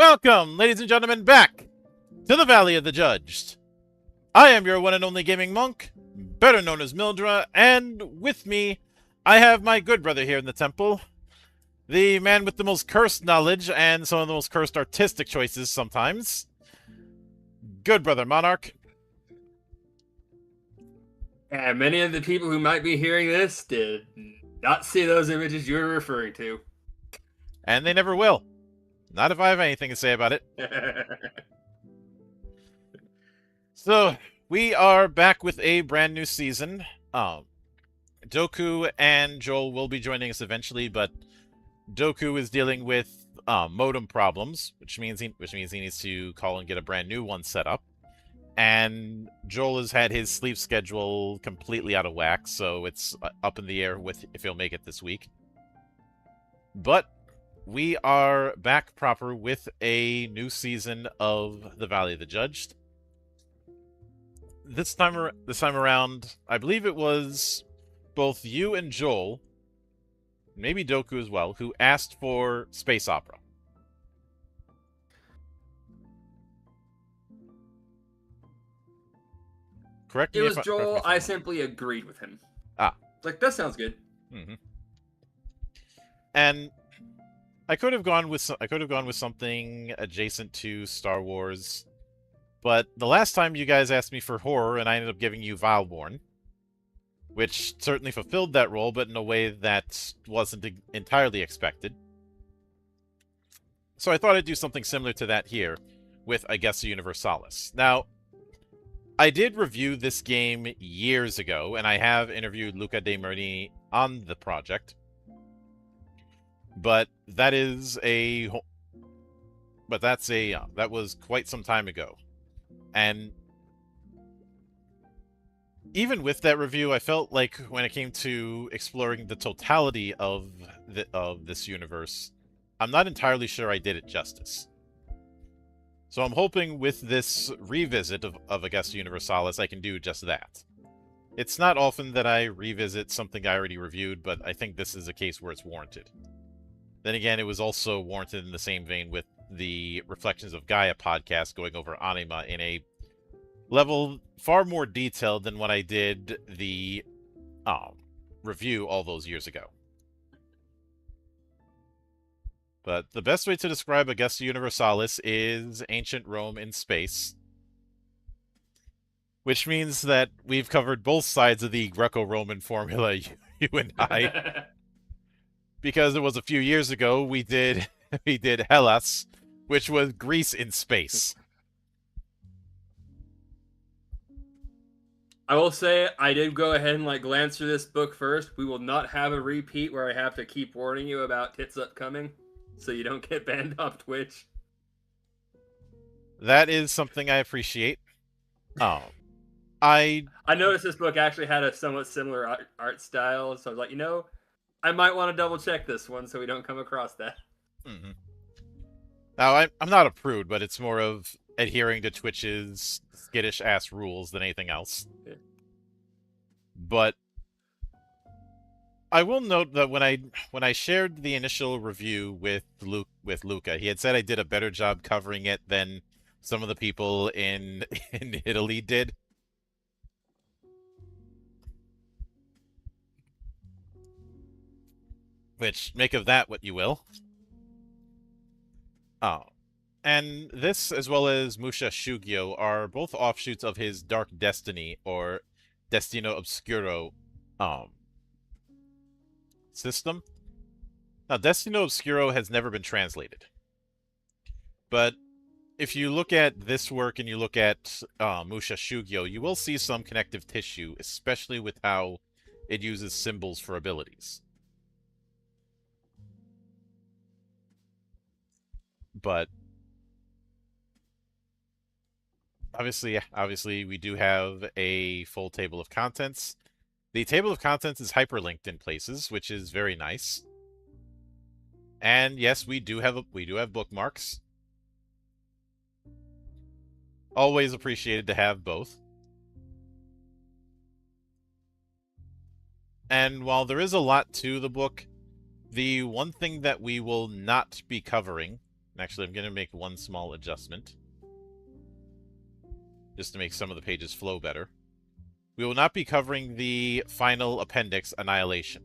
Welcome, ladies and gentlemen, back to the Valley of the Judged. I am your one and only gaming monk, better known as Mildra, and with me, I have my good brother here in the temple, the man with the most cursed knowledge and some of the most cursed artistic choices sometimes. Good brother, Monarch. And many of the people who might be hearing this did not see those images you were referring to. And they never will. Not if I have anything to say about it. So, we are back with a brand new season. Doku and Joel will be joining us eventually, but Doku is dealing with modem problems, which means he needs to call and get a brand new one set up. And Joel has had his sleep schedule completely out of whack, so it's up in the air with if he'll make it this week. But we are back proper with a new season of The Valley of the Judged. This time around, I believe it was both you and Joel, maybe Doku as well, who asked for space opera. Correct me It was if Joel. if I'm I wrong. simply agreed with him. Ah. Like, that sounds good. Mm-hmm. And I could have gone with something adjacent to Star Wars, but the last time you guys asked me for horror, and I ended up giving you Vileborn, which certainly fulfilled that role, but in a way that wasn't entirely expected. So I thought I'd do something similar to that here with Augusta Universalis. Now, I did review this game years ago, and I have interviewed Luca De Merni on the project. But that was quite some time ago. And even with that review, I felt like when it came to exploring the totality of this universe, I'm not entirely sure I did it justice. So I'm hoping with this revisit of Augusta Universalis, I can do just that. It's not often that I revisit something I already reviewed, but I think this is a case where it's warranted. Then again, it was also warranted in the same vein with the Reflections of Gaia podcast going over anima in a level far more detailed than when I did the review all those years ago. But the best way to describe Augusta Universalis is ancient Rome in space. Which means that we've covered both sides of the Greco-Roman formula, you and I. Because it was a few years ago, we did Hellas, which was Greece in space. I will say, I did go ahead and glance through this book first. We will not have a repeat where I have to keep warning you about tits upcoming, so you don't get banned off Twitch. That is something I appreciate. I noticed this book actually had a somewhat similar art style, so I was like, I might want to double check this one so we don't come across that. Mm-hmm. Now, I'm not a prude, but it's more of adhering to Twitch's skittish-ass rules than anything else. Yeah. But I will note that when I shared the initial review with Luca, he had said I did a better job covering it than some of the people in Italy did. Which, make of that what you will. And this, as well as Musha Shugyo, are both offshoots of his Dark Destiny, or Destino Obscuro, system. Now, Destino Obscuro has never been translated. But if you look at this work and you look at Musha Shugyo, you will see some connective tissue, especially with how it uses symbols for abilities. But obviously, we do have a full table of contents. The table of contents is hyperlinked in places, which is very nice. And yes, we do have bookmarks. Always appreciated to have both. And while there is a lot to the book, the one thing that we will not be covering Actually, I'm going to make one small adjustment, just to make some of the pages flow better. We will not be covering the final appendix, Annihilation,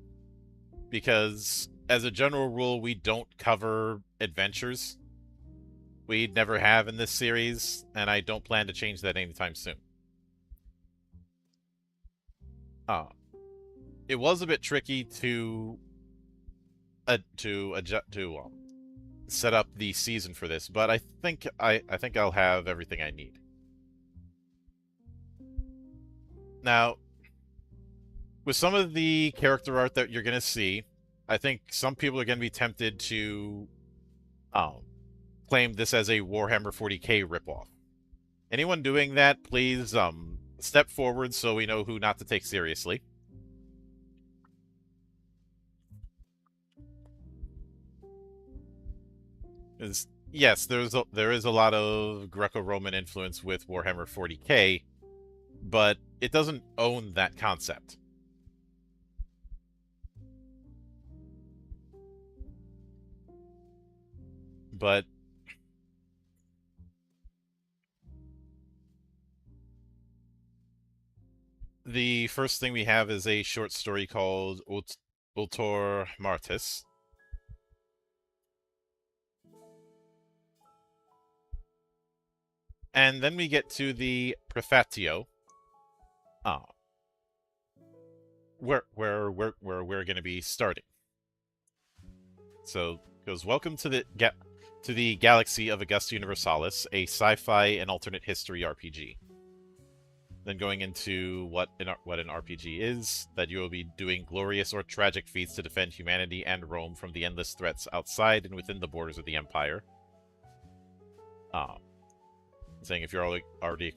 because as a general rule, we don't cover adventures. We never have in this series, and I don't plan to change that anytime soon. It was a bit tricky to set up the season for this, but I think I'll have everything I need. Now, with some of the character art that you're gonna see, I think some people are gonna be tempted to claim this as a Warhammer 40k ripoff. Anyone doing that, please step forward so we know who not to take seriously. Yes, there is a lot of Greco-Roman influence with Warhammer 40k, but it doesn't own that concept. But the first thing we have is a short story called Ultor Martis. And then we get to the Prefatio, where we're going to be starting. So it goes, welcome to the galaxy of Augusta Universalis, a sci-fi and alternate history RPG. Then going into what an RPG is, that you will be doing glorious or tragic feats to defend humanity and Rome from the endless threats outside and within the borders of the Empire. Saying if you're already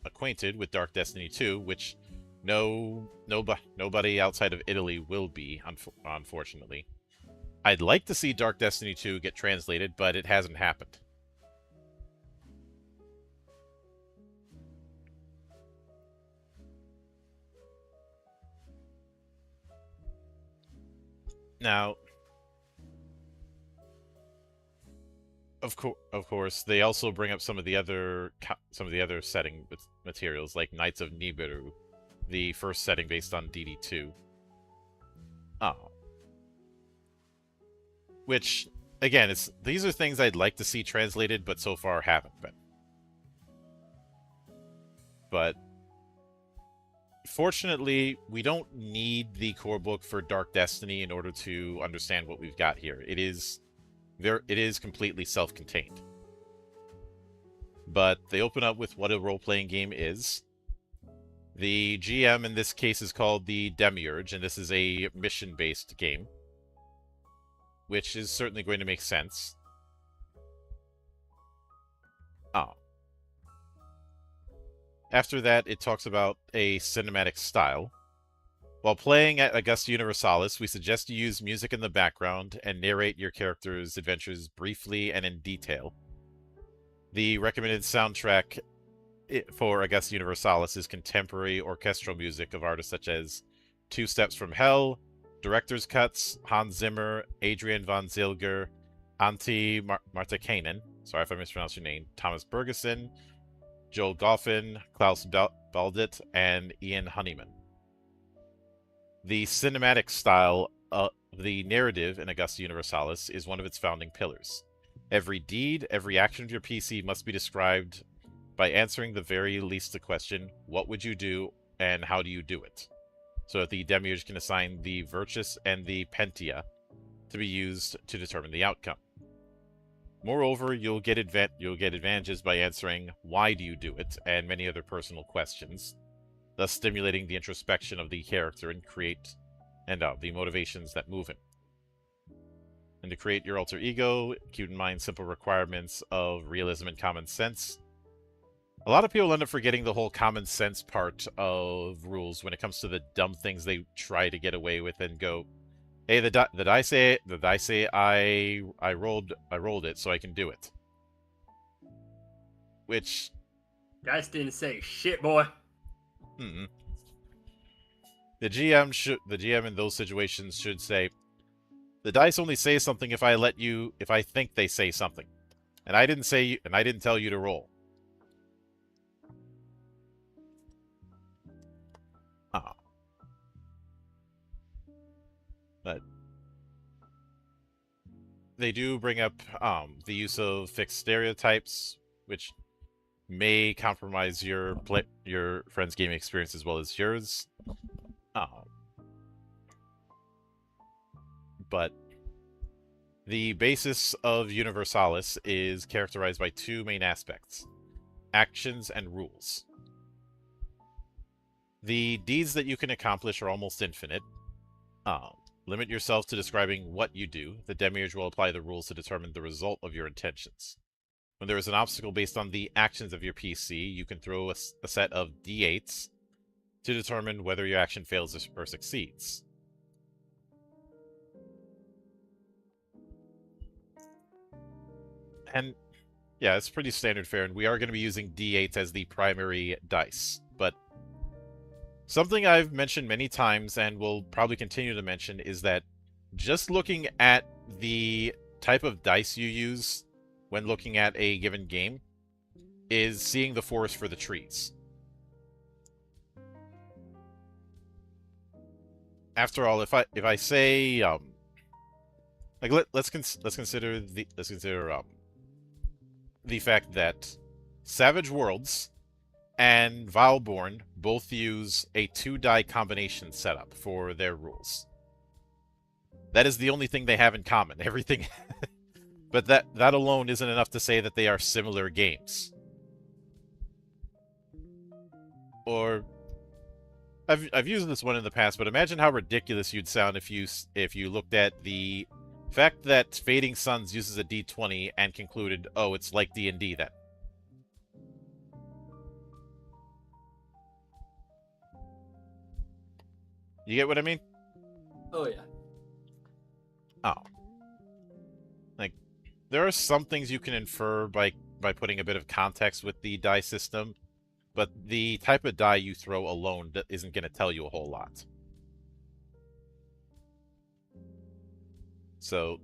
acquainted with Dark Destiny 2, which nobody outside of Italy will be, unfortunately. I'd like to see Dark Destiny 2 get translated, but it hasn't happened. Now, of course, they also bring up some of the other setting materials, like Knights of Nibiru, the first setting based on DD2. Which, again, these are things I'd like to see translated, but so far haven't been. But fortunately, we don't need the core book for Dark Destiny in order to understand what we've got here. It is completely self-contained. But they open up with what a role-playing game is. The GM in this case is called the Demiurge, and this is a mission-based game, which is certainly going to make sense. After that, it talks about a cinematic style. While playing at Augusta Universalis, we suggest you use music in the background and narrate your character's adventures briefly and in detail. The recommended soundtrack for Augusta Universalis is contemporary orchestral music of artists such as Two Steps from Hell, Director's Cuts, Hans Zimmer, Adrian von Zilger, Antti Martikainen, sorry if I mispronounced your name, Thomas Bergeson, Joel Goffin, Klaus Baldet, and Ian Honeyman. The cinematic style of the narrative in Augusta Universalis is one of its founding pillars. Every deed, every action of your PC must be described by answering the very least the question, what would you do and how do you do it? So that the Demiurge can assign the Virtus and the Pentia to be used to determine the outcome. Moreover, you'll get advantages by answering why do you do it and many other personal questions, thus stimulating the introspection of the character and the motivations that move him. And to create your alter ego, keep in mind simple requirements of realism and common sense. A lot of people end up forgetting the whole common sense part of rules when it comes to the dumb things they try to get away with and go, hey, the dice say I rolled it, so I can do it. Which dice didn't say shit, boy. The GM in those situations should say, The dice only say something if I think they say something. And I didn't tell you to roll. Oh. But they do bring up the use of fixed stereotypes, which may compromise your friend's gaming experience as well as yours. But the basis of Universalis is characterized by two main aspects: actions and rules. The deeds that you can accomplish are almost infinite. Limit yourself to describing what you do. The demiurge will apply the rules to determine the result of your intentions. When there is an obstacle based on the actions of your PC, you can throw a set of d8s to determine whether your action fails or succeeds. And yeah, it's pretty standard fare, and we are going to be using d8s as the primary dice. But something I've mentioned many times and will probably continue to mention is that just looking at the type of dice you use when looking at a given game is seeing the forest for the trees. After all, if I say like let's consider the fact that Savage Worlds and Vileborn both use a 2-die combination setup for their rules. That is the only thing they have in common. Everything but that alone isn't enough to say that they are similar games. Or I've used this one in the past, but imagine how ridiculous you'd sound if you looked at the fact that Fading Suns uses a d20 and concluded, "Oh, it's like D&D then." You get what I mean? Oh yeah. Oh. Like, there are some things you can infer by putting a bit of context with the die system, but the type of die you throw alone isn't going to tell you a whole lot. So,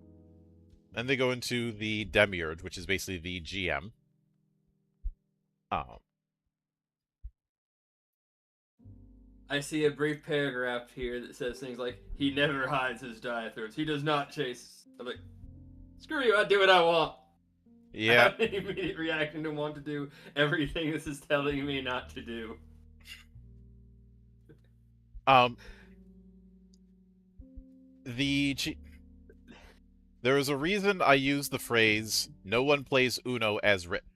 then they go into the demiurge, which is basically the GM. I see a brief paragraph here that says things like, "He never hides his die throws. He does not chase." I'm like, screw you, I do what I want. Yeah. I have an immediate reaction to want to do everything this is telling me not to do. There is a reason I use the phrase, "No one plays Uno as written."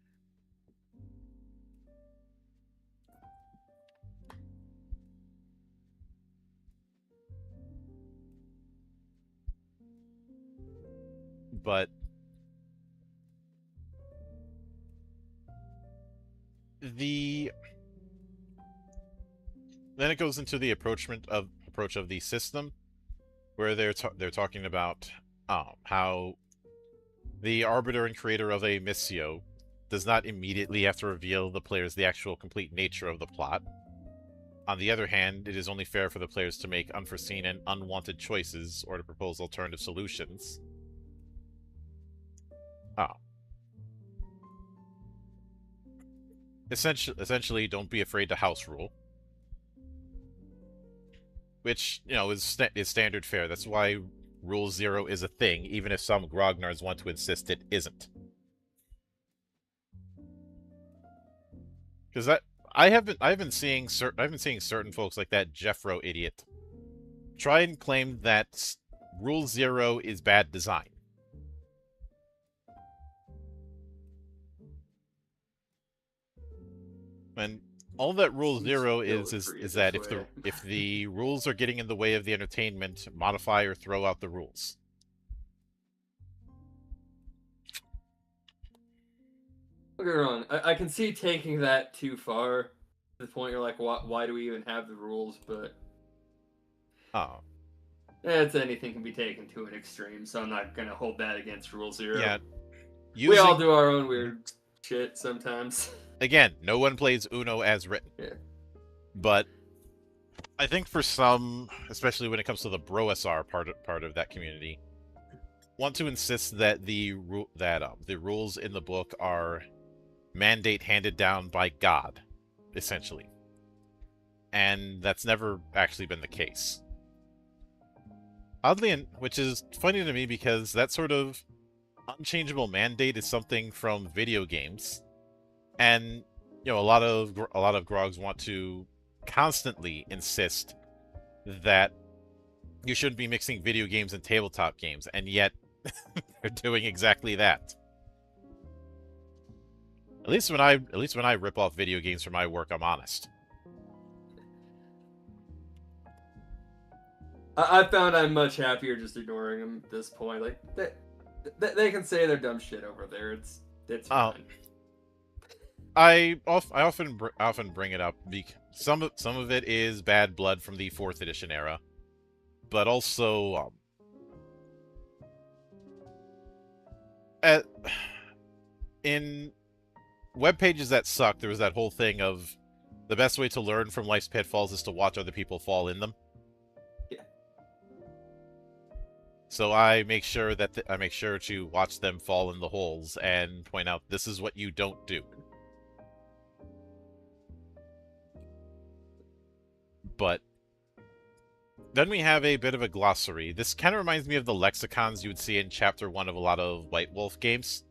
But then it goes into the approach of the system, where they're talking about how the arbiter and creator of a missio does not immediately have to reveal the players the actual complete nature of the plot. On the other hand, it is only fair for the players to make unforeseen and unwanted choices or to propose alternative solutions. Essentially, don't be afraid to house rule. Which, is standard fare. That's why Rule 0 is a thing, even if some grognards want to insist it isn't. Because I've been seeing certain folks like that Jeffro idiot try and claim that Rule 0 is bad design. And all that Rule 0 is that if the rules are getting in the way of the entertainment, modify or throw out the rules. Don't get me wrong. I can see taking that too far to the point you're like, why do we even have the rules? But anything can be taken to an extreme, so I'm not gonna hold that against Rule 0. Yeah, we all do our own weird shit sometimes. Again, no one plays Uno as written. Yeah. But I think for some, especially when it comes to the Bro SR part of that community, want to insist that the rules in the book are mandate handed down by God, essentially, and that's never actually been the case. Oddly, which is funny to me because that sort of unchangeable mandate is something from video games, and a lot of grogs want to constantly insist that you shouldn't be mixing video games and tabletop games, and yet they're doing exactly that. At least when I rip off video games for my work, I'm honest. I found I'm much happier just ignoring them at this point. Like they can say their dumb shit over there. It's fine. I often bring it up because some of it is bad blood from the 4th edition era, but also in web pages that suck, there was that whole thing of the best way to learn from life's pitfalls is to watch other people fall in them. Yeah. So I make sure to watch them fall in the holes and point out this is what you don't do. But then we have a bit of a glossary. This kind of reminds me of the lexicons you would see in Chapter 1 of a lot of White Wolf games.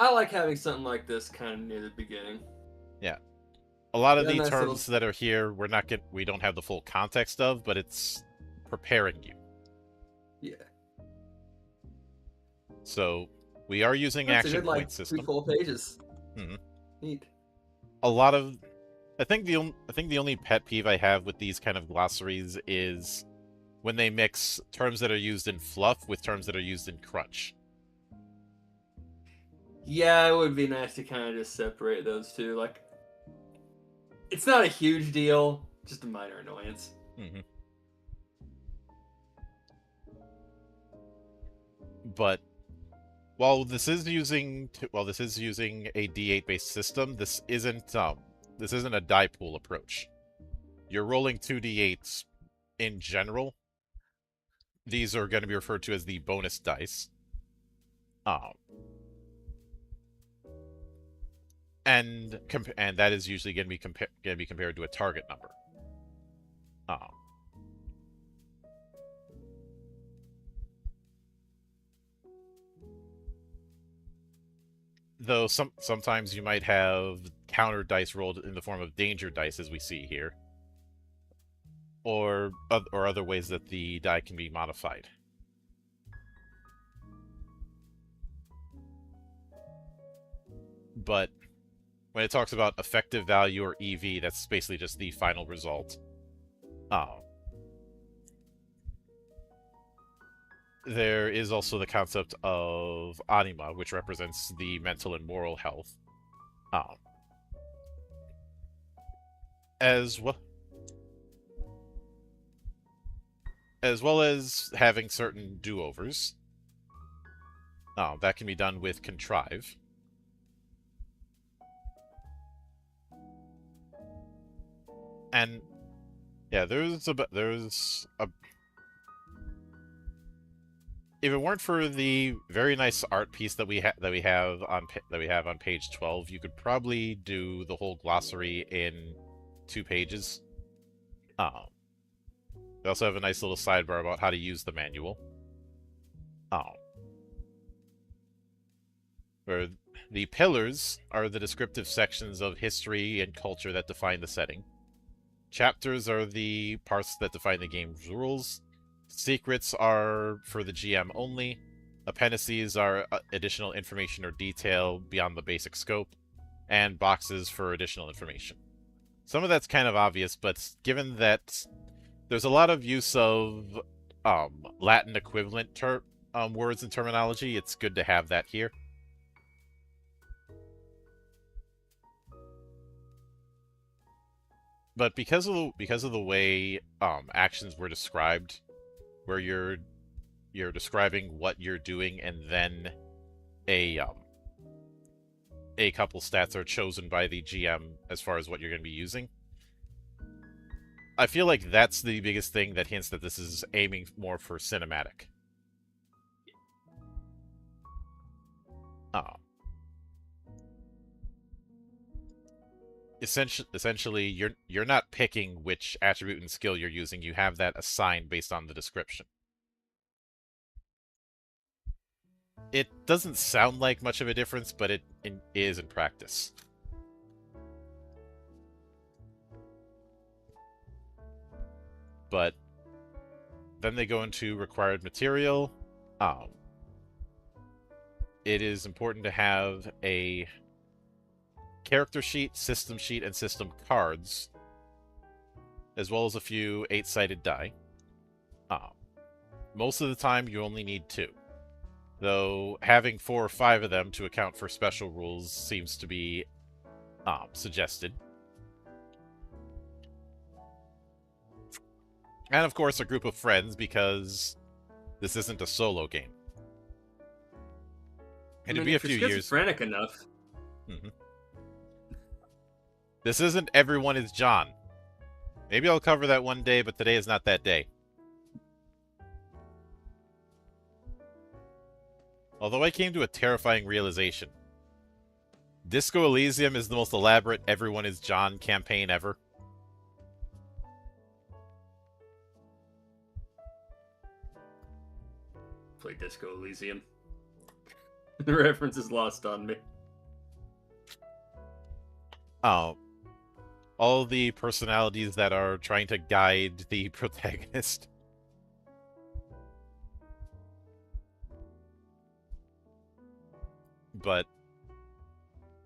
I like having something like this kind of near the beginning. Yeah. A lot of the nice terms that are here, we don't have the full context of, but it's preparing you. Yeah. So, we are using action point system. 2 full pages. Mm-hmm. Neat. A lot of... I think the only pet peeve I have with these kind of glossaries is when they mix terms that are used in fluff with terms that are used in crunch. Yeah, it would be nice to kind of just separate those two. Like, it's not a huge deal, just a minor annoyance. Mm-hmm. But while this is using a D8 based system, this isn't a die pool approach. You're rolling 2d8s in general. These are going to be referred to as the bonus dice. And that is usually going to be compared to a target number. Though sometimes you might have counter dice rolled in the form of danger dice, as we see here, or other ways that the die can be modified. But when it talks about effective value or EV, that's basically just the final result. There is also the concept of anima, which represents the mental and moral health. As well as having certain do-overs. That can be done with contrive. And yeah, there's a if it weren't for the very nice art piece that we have on page 12, you could probably do the whole glossary in 2 pages. We also have a nice little sidebar about how to use the manual. Where the pillars are the descriptive sections of history and culture that define the setting. Chapters are the parts that define the game's rules. Secrets are for the GM only. Appendices are additional information or detail beyond the basic scope. And boxes for additional information. Some of that's kind of obvious, but given that there's a lot of use of Latin equivalent words and terminology, it's good to have that here. But because of the way actions were described, where you're describing what you're doing and then a couple stats are chosen by the GM as far as what you're going to be using. I feel like that's the biggest thing that hints that this is aiming more for cinematic. essentially you're not picking which attribute and skill you're using. You have that assigned based on the description. It doesn't sound like much of a difference, but it is in practice. But then they go into required material. It is important to have a character sheet, and system cards, as well as a few 8-sided die. Most of the time, you only need 2. Though having 4 or 5 of them to account for special rules seems to be suggested. And of course, a group of friends, because this isn't a solo game. It'd be a few years. Schizophrenic enough. Mm-hmm. This isn't Everyone is John. Maybe I'll cover that one day, but today is not that day. Although I came to a terrifying realization. Disco Elysium is the most elaborate Everyone is John campaign ever. Play Disco Elysium. The reference is lost on me. Oh. All the personalities that are trying to guide the protagonist. But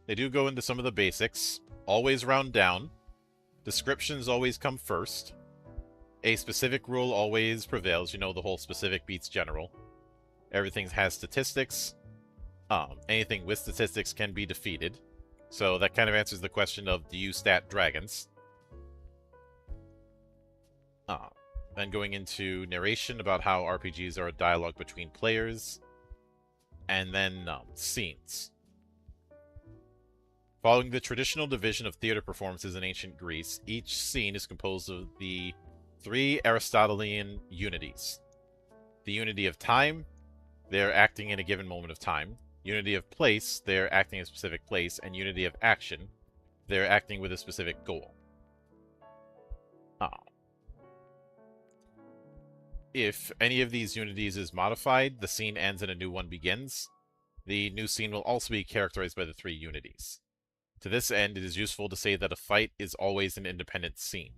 they do go into some of the basics. Always round down. Descriptions always come first. A specific rule always prevails. You know, the whole specific beats general. Everything has statistics. Anything with statistics can be defeated. So that kind of answers the question of, do you stat dragons? Then going into narration about how RPGs are a dialogue between players. And then scenes. Following the traditional division of theater performances in ancient Greece, each scene is composed of the 3 Aristotelian unities. The unity of time, they're acting in a given moment of time. Unity of place, they're acting in a specific place. And unity of action, they're acting with a specific goal. If any of these unities is modified, the scene ends and a new one begins. The new scene will also be characterized by the 3 unities. To this end, it is useful to say that a fight is always an independent scene.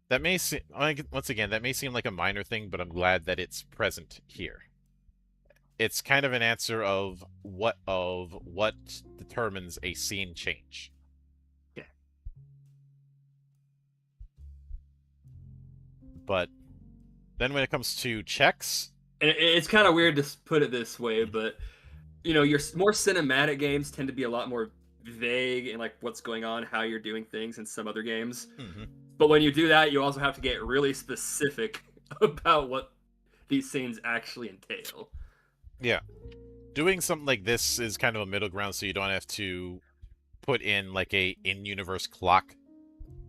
That may seem, once again, that may seem like a minor thing, but I'm glad that it's present here. It's kind of an answer of what determines a scene change. Yeah. But then when it comes to checks, and it's kind of weird to put it this way, but you know, your more cinematic games tend to be a lot more vague in like what's going on, how you're doing things in some other games. Mm-hmm. But when you do that, you also have to get really specific about what these scenes actually entail. Yeah. Doing something like this is kind of a middle ground, so you don't have to put in like a in-universe clock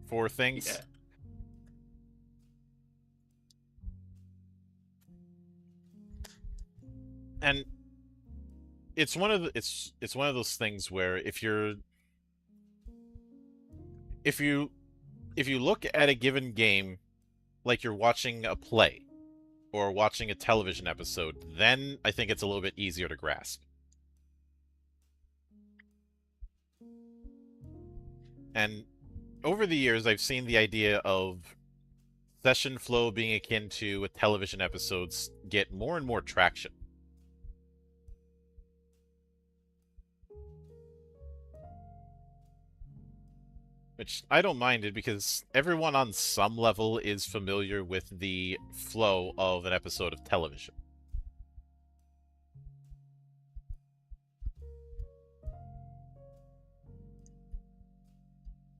for things. Yeah. And it's one of those things where if you look at a given game like you're watching a play or watching a television episode, then I think it's a little bit easier to grasp. And over the years, I've seen the idea of session flow being akin to a television episodes get more and more traction. Which I don't mind it because everyone on some level is familiar with the flow of an episode of television.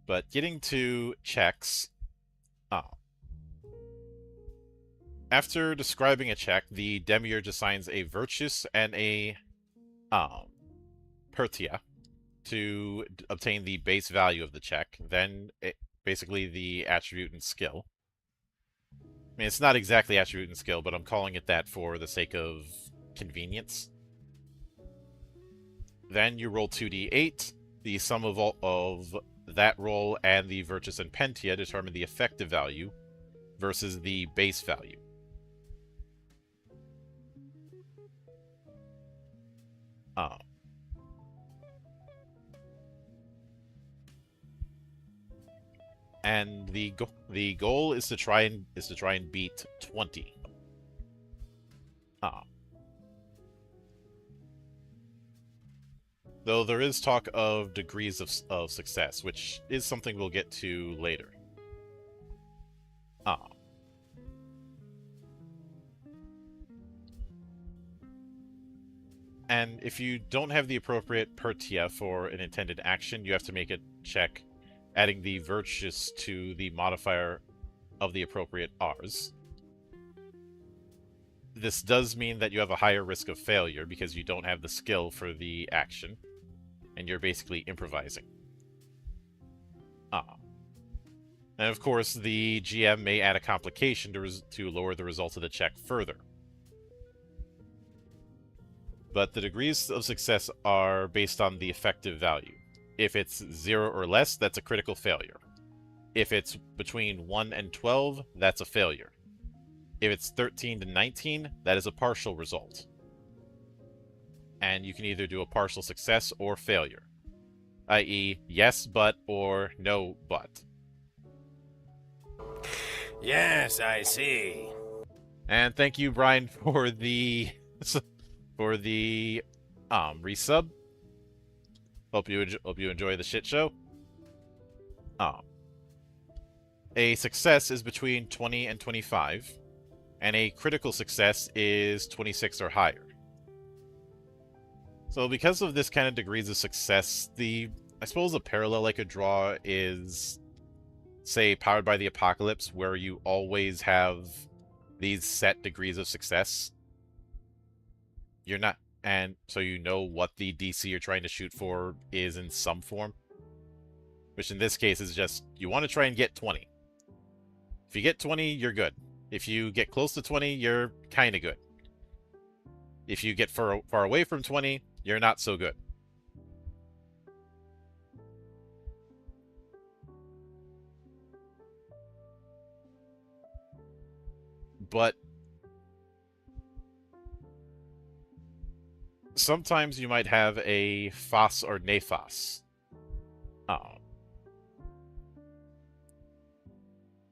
But getting to checks, after describing a check, the demiurge assigns a virtus and a pertia to obtain the base value of the check, then basically the attribute and skill. I mean, it's not exactly attribute and skill, but I'm calling it that for the sake of convenience. Then you roll 2d8. The sum of all of that roll and the Virtus and Pentia determine the effective value versus the base value. And the goal is to try and beat 20. Though there is talk of degrees of success, which is something we'll get to later. And if you don't have the appropriate Pertia for an intended action, you have to make a check adding the Virtus to the modifier of the appropriate Rs. This does mean that you have a higher risk of failure because you don't have the skill for the action, and you're basically improvising. And of course, the GM may add a complication to lower the result of the check further. But the degrees of success are based on the effective value. If it's 0 or less, that's a critical failure. If it's between 1 and 12, that's a failure. If it's 13 to 19, that is a partial result. And you can either do a partial success or failure, i.e. yes, but, or no, but. Yes, I see. And thank you, Brian, for the resub. Hope you enjoy the shit show. A success is between 20 and 25, and a critical success is 26 or higher. So because of this kind of degrees of success, I suppose a parallel I could draw is, say, Powered by the Apocalypse, where you always have these set degrees of success. And so you know what the DC you're trying to shoot for is in some form. Which in this case is just, you want to try and get 20. If you get 20, you're good. If you get close to 20, you're kind of good. If you get far away from 20, you're not so good. But sometimes you might have a Fas or Nefas.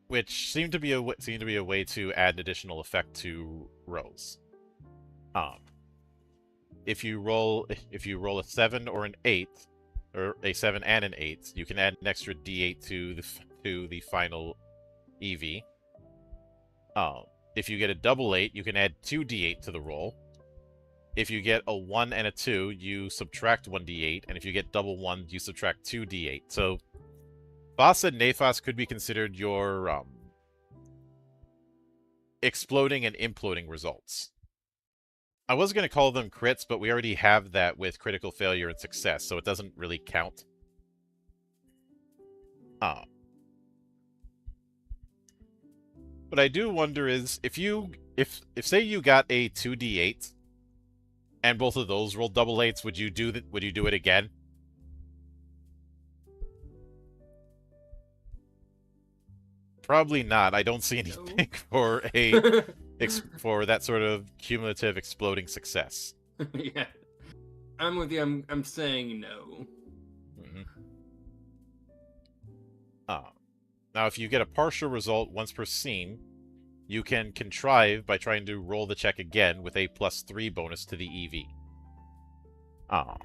Which seemed to be a way to add an additional effect to rolls. If you roll a 7 or an 8, or a 7 and an 8, you can add an extra D8 to the final EV. If you get a double 8, you can add 2 D8 to the roll. If you get a 1 and a 2, you subtract 1 D8, and if you get double 1, you subtract 2 D8. So Fas and Nefas could be considered your exploding and imploding results. I was going to call them crits, but we already have that with critical failure and success, so it doesn't really count. What I do wonder is, if say you got a 2d8 and both of those rolled double 8s, would you do it again? Probably not. I don't see anything for for that sort of cumulative exploding success. Yeah, I'm with you. I'm saying no. Mm-hmm. Now, if you get a partial result once per scene, you can contrive by trying to roll the check again with a +3 bonus to the EV.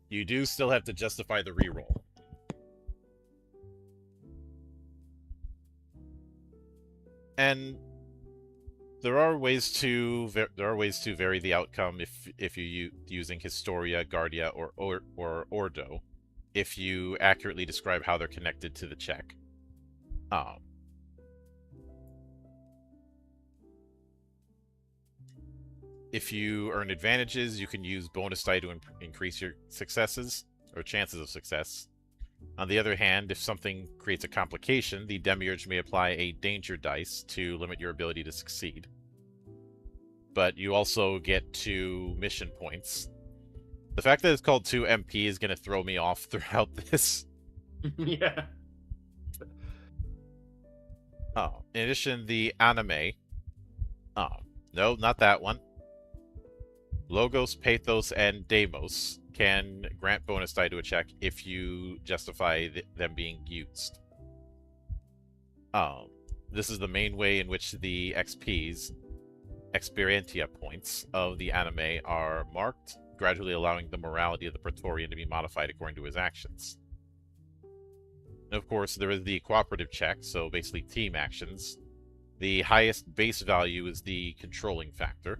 You do still have to justify the reroll. And there are ways to vary the outcome if you using Historia, Guardia, or Ordo, if you accurately describe how they're connected to the check. If you earn advantages, you can use bonus die to increase your successes, or chances of success. On the other hand, if something creates a complication, the Demiurge may apply a danger dice to limit your ability to succeed. But you also get 2 mission points. The fact that it's called 2MP is going to throw me off throughout this. Yeah. Oh, in addition, the anime. Oh, no, not that one. Logos, Pathos, and Deimos can grant bonus die to a check if you justify them being used. This is the main way in which the XPs, Experientia points, of the anime are marked, gradually allowing the morality of the Praetorian to be modified according to his actions. And of course, there is the cooperative check, so basically team actions. The highest base value is the controlling factor.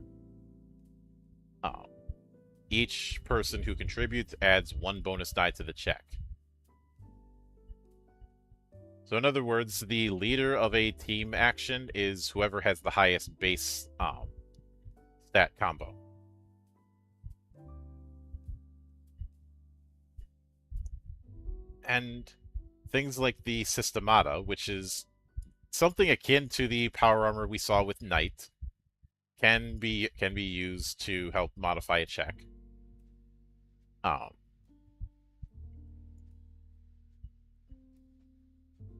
Each person who contributes adds 1 bonus die to the check. So in other words, the leader of a team action is whoever has the highest base stat combo. And things like the Systemata, which is something akin to the power armor we saw with Knight, can be used to help modify a check.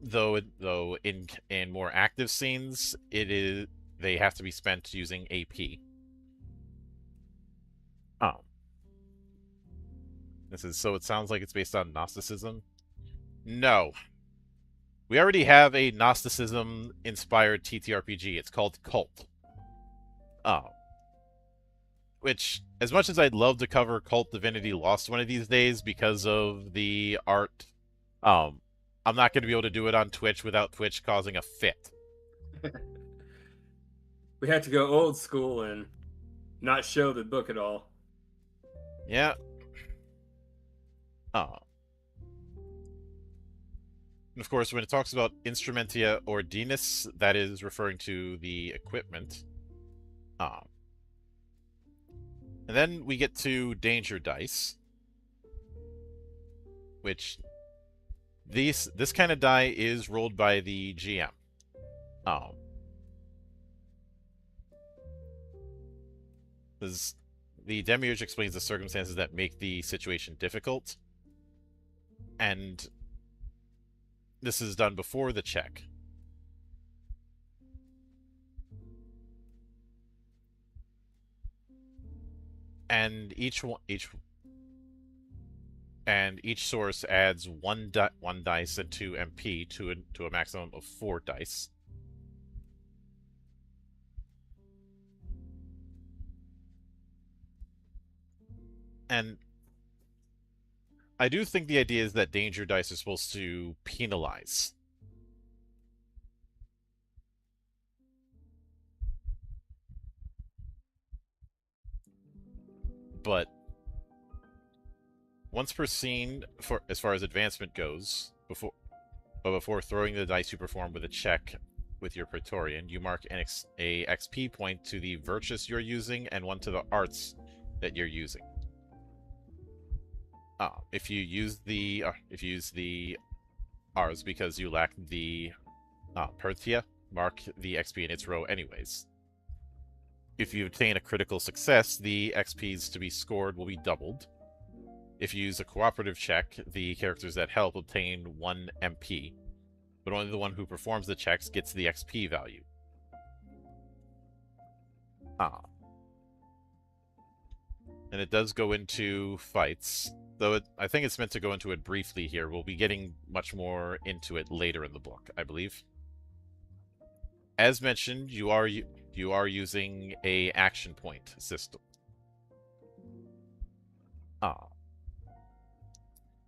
Though in more active scenes, they have to be spent using AP. So it sounds like it's based on Gnosticism. No. We already have a Gnosticism-inspired TTRPG. It's called Cult. Which, as much as I'd love to cover Cult Divinity Lost one of these days because of the art, I'm not going to be able to do it on Twitch without Twitch causing a fit. We had to go old school and not show the book at all. Yeah. And of course, when it talks about Instrumentia Ordinis, that is referring to the equipment. And then we get to Danger Dice, which this kind of die is rolled by the GM. The Demiurge explains the circumstances that make the situation difficult, and this is done before the check. And each source adds one dice and 2 MP to a maximum of 4 dice. And I do think the idea is that danger dice are supposed to penalize. But once per scene, as far as advancement goes, before throwing the dice you perform with a check with your Praetorian, you mark a XP point to the virtues you're using and one to the arts that you're using. If you use the Ars because you lack the Pertia, mark the XP in its row anyways. If you obtain a critical success, the XPs to be scored will be doubled. If you use a cooperative check, the characters that help obtain 1 MP, but only the one who performs the checks gets the XP value. And it does go into fights, though I think it's meant to go into it briefly here. We'll be getting much more into it later in the book, I believe. As mentioned, you are using a action point system.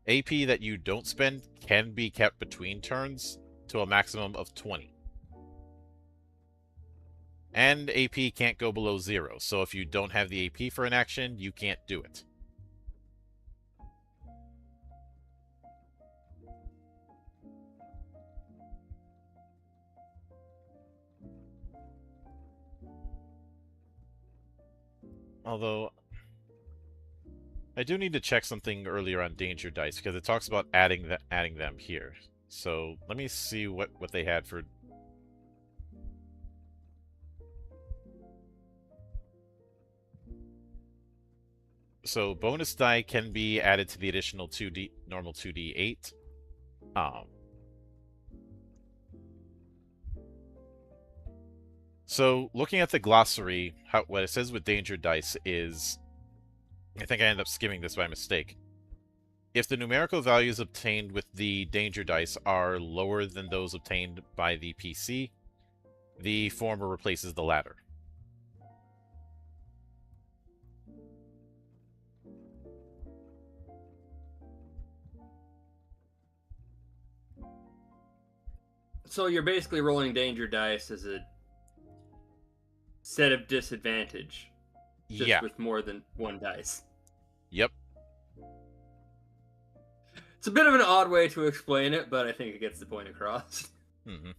AP that you don't spend can be kept between turns to a maximum of 20. And AP can't go below 0, so if you don't have the AP for an action, you can't do it. Although, I do need to check something earlier on Danger Dice, because it talks about adding them here. So, let me see what they had for... So bonus die can be added to the additional 2d normal 2d8. So looking at the glossary, what it says with danger dice is, I think I ended up skimming this by mistake. If the numerical values obtained with the danger dice are lower than those obtained by the PC, the former replaces the latter. So you're basically rolling danger dice as a set of disadvantage, just Yeah. with more than one dice. Yep. It's a bit of an odd way to explain it, but I think it gets the point across. Mm-hmm.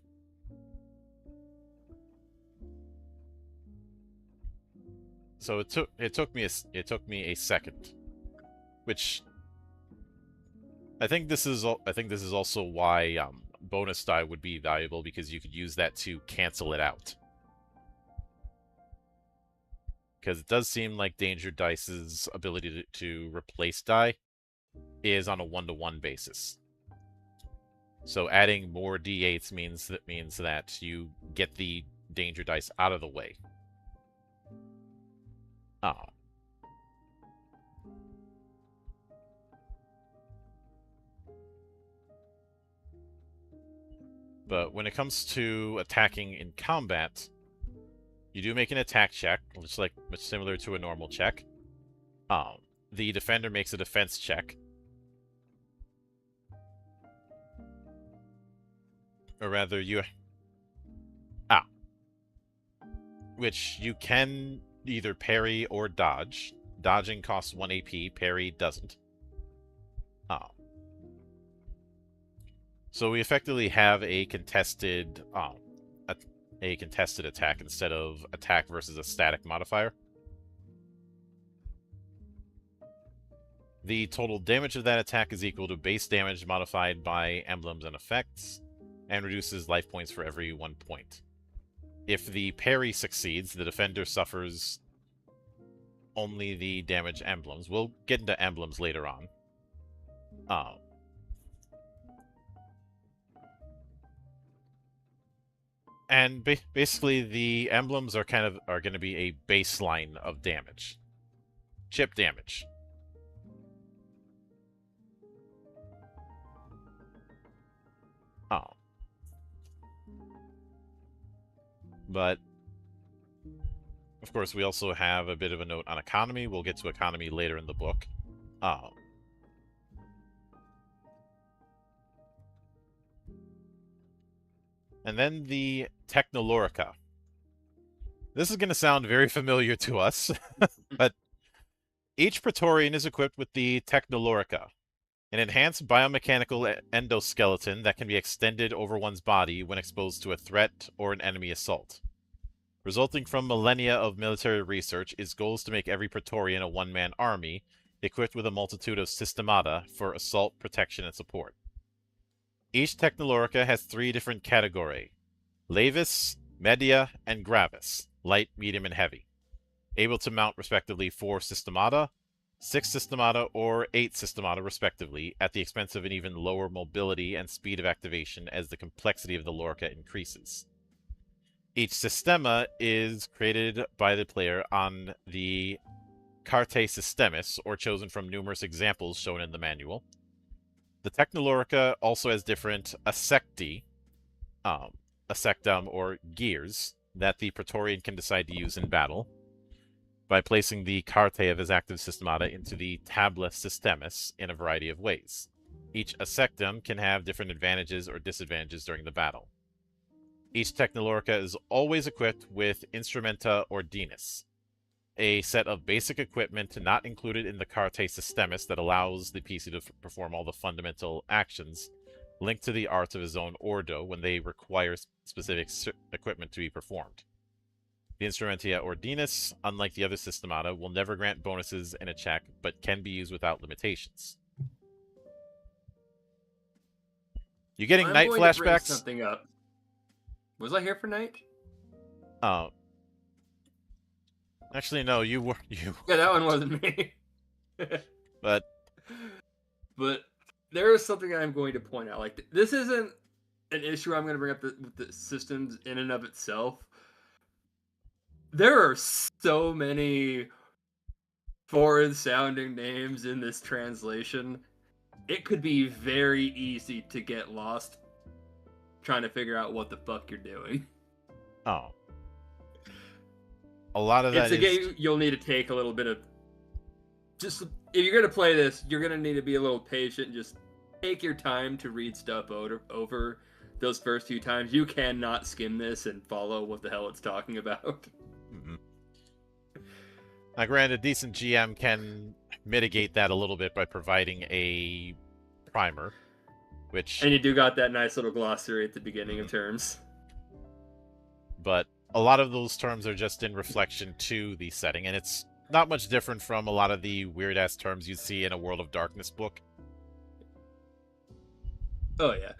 So it took me a second, which I think this is also why bonus die would be valuable, because you could use that to cancel it out. Because it does seem like danger dice's ability to replace die is on a 1-to-1 basis. So adding more d8s means that you get the danger dice out of the way. Oh. But when it comes to attacking in combat, you do make an attack check, much similar to a normal check. The defender makes a defense check. Or rather, which you can either parry or dodge. Dodging costs 1 AP, parry doesn't. So we effectively have a contested attack instead of attack versus a static modifier. The total damage of that attack is equal to base damage modified by emblems and effects, and reduces life points for every 1 point. If the parry succeeds, the defender suffers only the damage emblems. We'll get into emblems later on. And basically, the emblems are going to be a baseline of damage, chip damage. But of course, we also have a bit of a note on economy. We'll get to economy later in the book. And then the Technolorica. This is going to sound very familiar to us, but each Praetorian is equipped with the Technolorica, an enhanced biomechanical endoskeleton that can be extended over one's body when exposed to a threat or an enemy assault. Resulting from millennia of military research, its goal is to make every Praetorian a one-man army, equipped with a multitude of systemata for assault, protection, and support. Each Technolorica has 3 different categories: Levis, Media, and Gravis, light, medium, and heavy, able to mount respectively 4 systemata, 6 systemata, or 8 systemata respectively, at the expense of an even lower mobility and speed of activation as the complexity of the Lorica increases. Each systema is created by the player on the Carte Systemis, or chosen from numerous examples shown in the manual. The Technolorica also has different assecti, assectum, or gears, that the Praetorian can decide to use in battle by placing the Carte of his active systemata into the Tabula Systemis in a variety of ways. Each assectum can have different advantages or disadvantages during the battle. Each Technolorica is always equipped with Instrumenta Ordinis, a set of basic equipment not included in the Carte Systemis that allows the PC to perform all the fundamental actions linked to the art of his own Ordo when they require specific equipment to be performed. The Instrumenta Ordinis, unlike the other systemata, will never grant bonuses in a check, but can be used without limitations. You getting night I'm going to bring flashbacks? something up. Was I here for night? Actually, no, you were. Yeah, that one wasn't me. But But there is something I'm going to point out. Like, this isn't an issue I'm going to bring up with the systems in and of itself. There are so many foreign sounding names in this translation. It could be very easy to get lost trying to figure out what the fuck you're doing. oh, a lot of that It's a is game you'll need to take a little bit of. Just if you're gonna play this, you're gonna need to be a little patient. Just take your time to read stuff over those first few times. You cannot skim this and follow what the hell it's talking about. Mhm. Now, granted, decent GM can mitigate that a little bit by providing a primer, which, And you do got that nice little glossary at the beginning of terms. but a lot of those terms are just in reflection to the setting, and it's not much different from a lot of the weird-ass terms you see in a World of Darkness book. Oh yeah,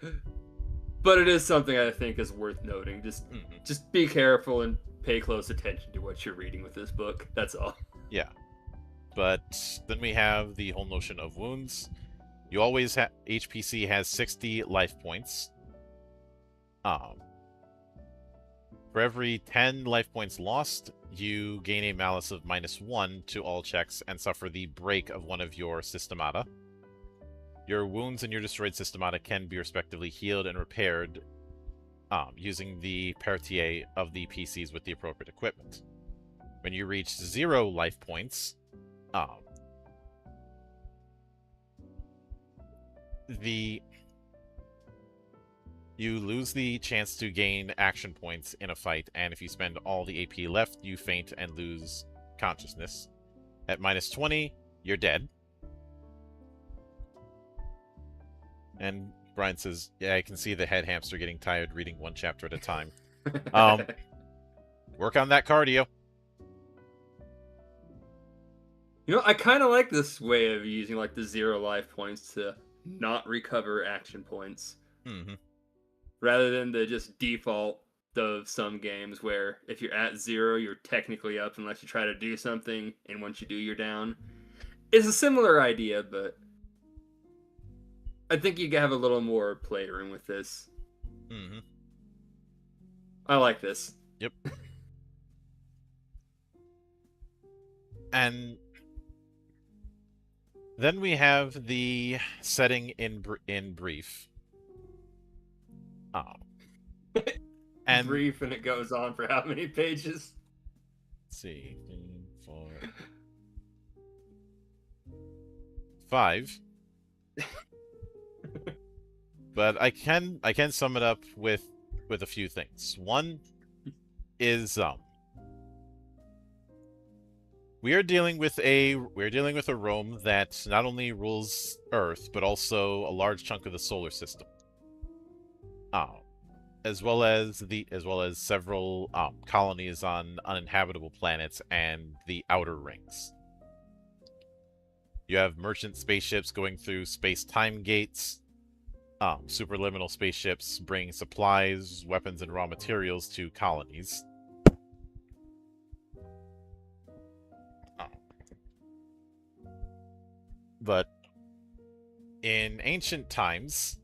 but it is something I think is worth noting. Just be careful and pay close attention to what you're reading with this book. That's all. Yeah. But then we have the whole notion of wounds. You always have... HPC has 60 life points. For every 10 life points lost, you gain a malus of -1 to all checks and suffer the break of one of your systemata. Your wounds and your destroyed systemata can be respectively healed and repaired using the partie of the PCs with the appropriate equipment. When you reach 0 life points, you lose the chance to gain action points in a fight, and if you spend all the AP left, you faint and lose consciousness. At -20, you're dead. And Brian says, yeah, I can see the head hamster getting tired reading one chapter at a time. Work on that cardio. You know, I kind of like this way of using like the 0 life points to not recover action points. Mm-hmm. Rather than the just default of some games where if you're at 0, you're technically up unless you try to do something, and once you do, you're down. It's a similar idea, but I think you can have a little more play room with this. Mm-hmm. I like this. Yep. And then we have the setting in brief. And brief, and it goes on for how many pages? Let's see, 4, 5. But I can sum it up with a few things. One is we're dealing with a Rome that not only rules Earth but also a large chunk of the solar system. As well as several colonies on uninhabitable planets and the outer rings. You have merchant spaceships going through space-time gates, superliminal spaceships bringing supplies, weapons, and raw materials to colonies. But in ancient times,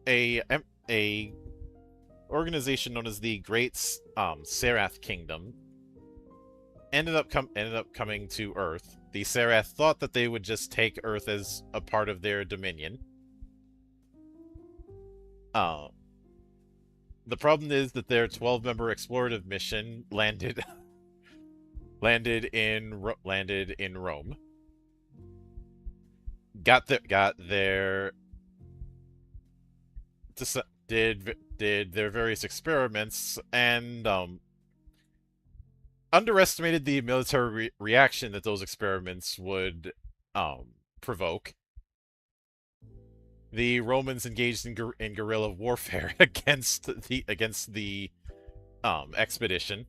a organization known as the Great Serath Kingdom ended up coming to Earth. The Serath thought that they would just take Earth as a part of their dominion. The problem is that their 12-member explorative mission landed in Rome. Did their various experiments and underestimated the military reaction that those experiments would provoke. The Romans engaged in guerrilla warfare against the expedition,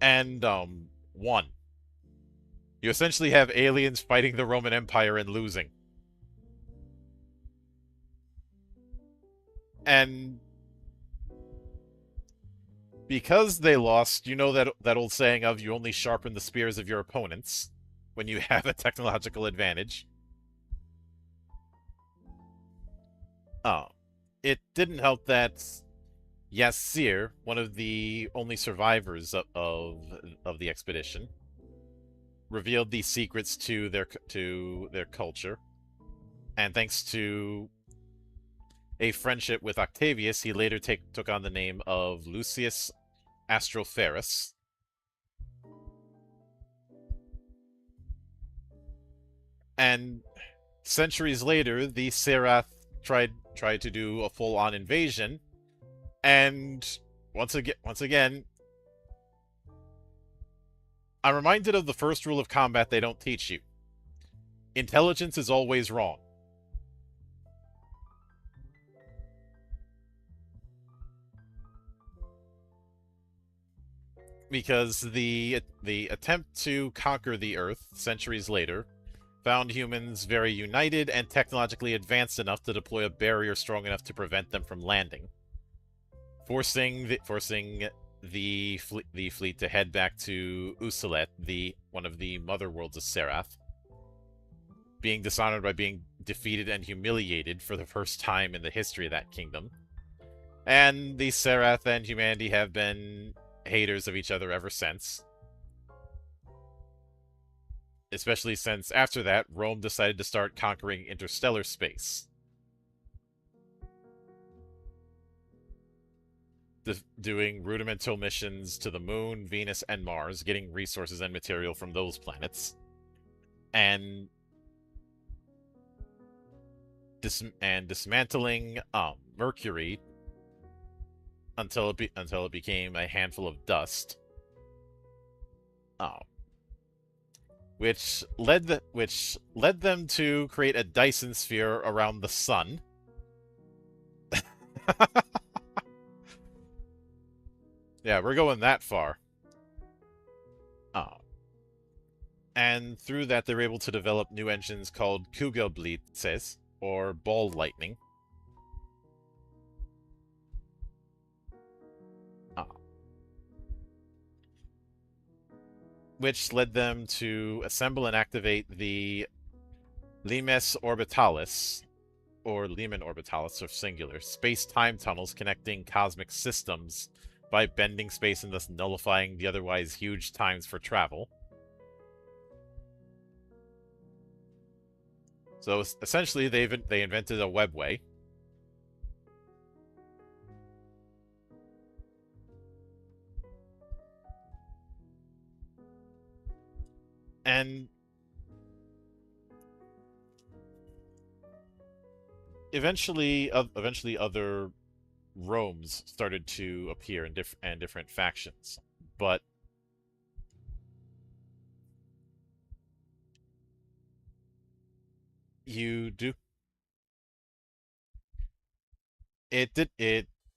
and won. You essentially have aliens fighting the Roman Empire and losing. And because they lost, you know that old saying of you only sharpen the spears of your opponents when you have a technological advantage. Oh, it didn't help that Yassir, one of the only survivors of the expedition, revealed these secrets to their culture, and thanks to a friendship with Octavius, he later took on the name of Lucius Astropherus. And centuries later, the Serath tried to do a full-on invasion, and once again, I'm reminded of the first rule of combat they don't teach you. Intelligence is always wrong. Because the attempt to conquer the Earth centuries later found humans very united and technologically advanced enough to deploy a barrier strong enough to prevent them from landing, forcing the fleet to head back to Usalet, one of the mother worlds of Serath, being dishonored by being defeated and humiliated for the first time in the history of that kingdom. And the Serath and humanity have been haters of each other ever since. Especially since, after that, Rome decided to start conquering interstellar space. Doing rudimental missions to the Moon, Venus, and Mars, getting resources and material from those planets. And dismantling Mercury until it became a handful of dust. Which led them to create a Dyson sphere around the sun. Yeah, we're going that far. And through that, they were able to develop new engines called Kugelblitzes, or ball lightning. Which led them to assemble and activate the Limes Orbitalis, or Limen Orbitalis, or singular, space-time tunnels connecting cosmic systems by bending space and thus nullifying the otherwise huge times for travel. So essentially, they invented a webway. And eventually other Romes started to appear in different factions, but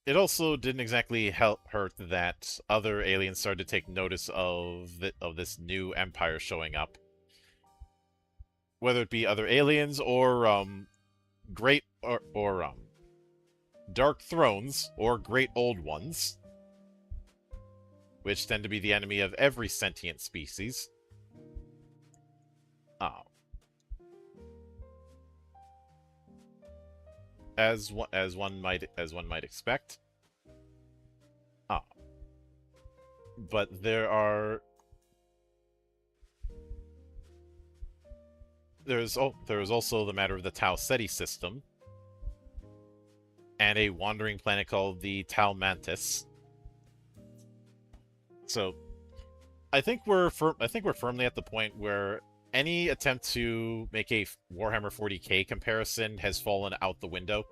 it also didn't exactly hurt that other aliens started to take notice of this new empire showing up, whether it be other aliens or great or dark thrones or great old ones, which tend to be the enemy of every sentient species. As one might expect. But there is also the matter of the Tau Ceti system and a wandering planet called the Tau Mantis. So I think we're firmly at the point where any attempt to make a Warhammer 40k comparison has fallen out the window.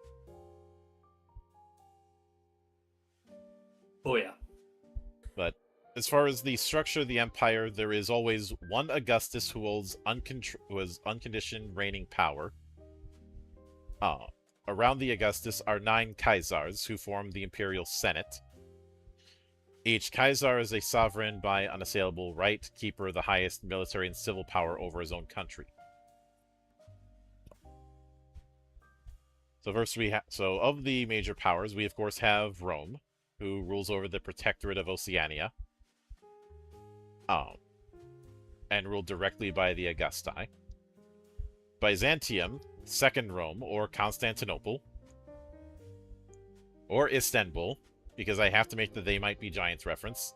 Oh yeah. But as far as the structure of the Empire, there is always one Augustus who holds unconditioned reigning power. Around the Augustus are 9 Kaisars who form the Imperial Senate. Each Kaisar is a sovereign by unassailable right, keeper of the highest military and civil power over his own country. So first of the major powers, we of course have Rome, who rules over the Protectorate of Oceania, and ruled directly by the Augusti. Byzantium, Second Rome, or Constantinople, or Istanbul, because I have to make the They Might Be Giants reference.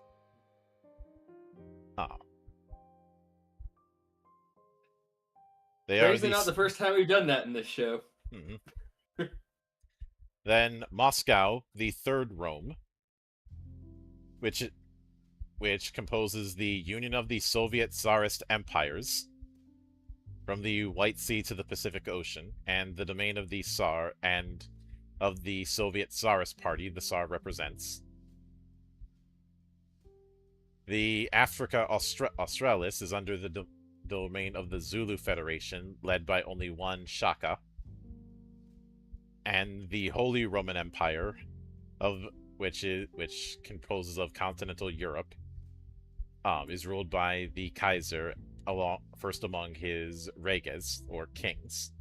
They are Strangely not the first time we've done that in this show. Then Moscow, the Third Rome, which composes the union of the Soviet Tsarist empires from the White Sea to the Pacific Ocean, and the domain of the Tsar and of the Soviet Tsarist Party the Tsar represents. The Africa Australis is under the domain of the Zulu Federation, led by only one Shaka. And the Holy Roman Empire, which composes of continental Europe, is ruled by the Kaiser, first among his reges, or kings.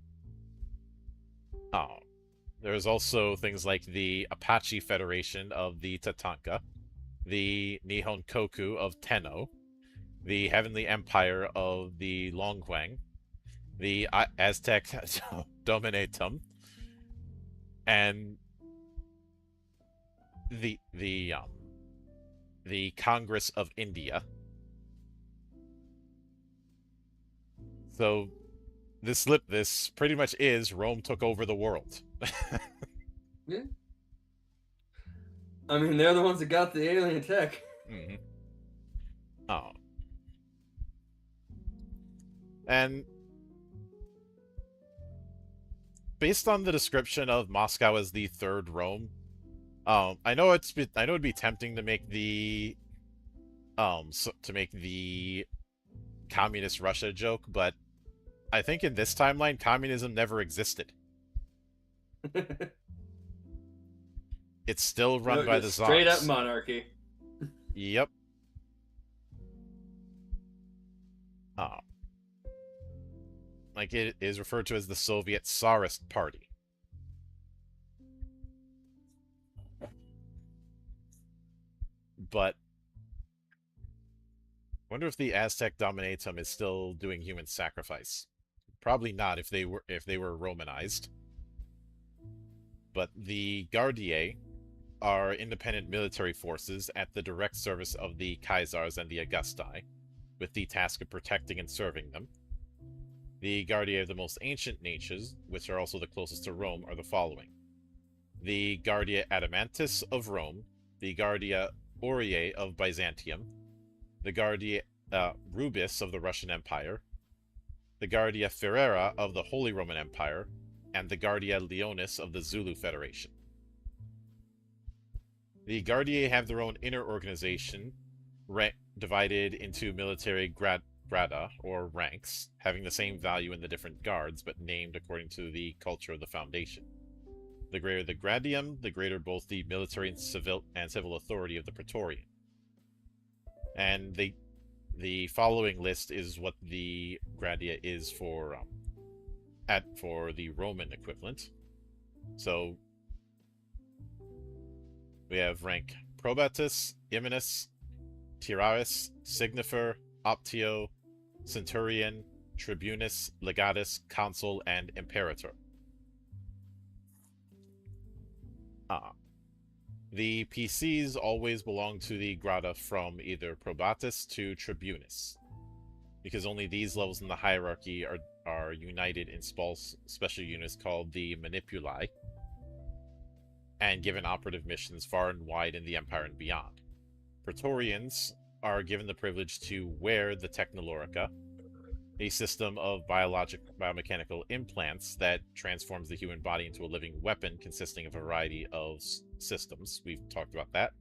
There's also things like the Apache Federation of the Tatanka, the Nihon Koku of Tenno, the Heavenly Empire of the Longhuang, the Aztec Dominatum, and the Congress of India. So this pretty much is Rome took over the world. Yeah. I mean, they're the ones that got the alien tech. Mm-hmm. And based on the description of Moscow as the Third Rome, I know it'd be tempting to make the communist Russia joke, but I think in this timeline, communism never existed. It's still run by the czars. Straight up monarchy. Yep. Like it is referred to as the Soviet Tsarist Party. But I wonder if the Aztec Dominatum is still doing human sacrifice. Probably not if they were Romanized. But the Guardiae are independent military forces at the direct service of the Kaisars and the Augusti, with the task of protecting and serving them. The Guardiae of the most ancient natures, which are also the closest to Rome, are the following: the Guardia Adamantis of Rome, the Guardia Auriae of Byzantium, the Guardia Rubis of the Russian Empire, the Guardia Ferrera of the Holy Roman Empire, and the Guardia Leonis of the Zulu Federation. The Guardiae have their own inner organization, divided into military grada, or ranks, having the same value in the different guards, but named according to the culture of the Foundation. The greater the gradium, the greater both the military and civil authority of the Praetorian. And the following list is what the gradia is for the Roman equivalent. So we have rank Probatus, Imminus, Tiraris, Signifer, Optio, Centurion, Tribunus, Legatus, Consul, and Imperator. The PCs always belong to the grada from either Probatus to Tribunus, because only these levels in the hierarchy are united in special units called the Manipuli, and given operative missions far and wide in the Empire and beyond. Praetorians are given the privilege to wear the Technolorica, a system of biomechanical implants that transforms the human body into a living weapon consisting of a variety of systems. We've talked about that.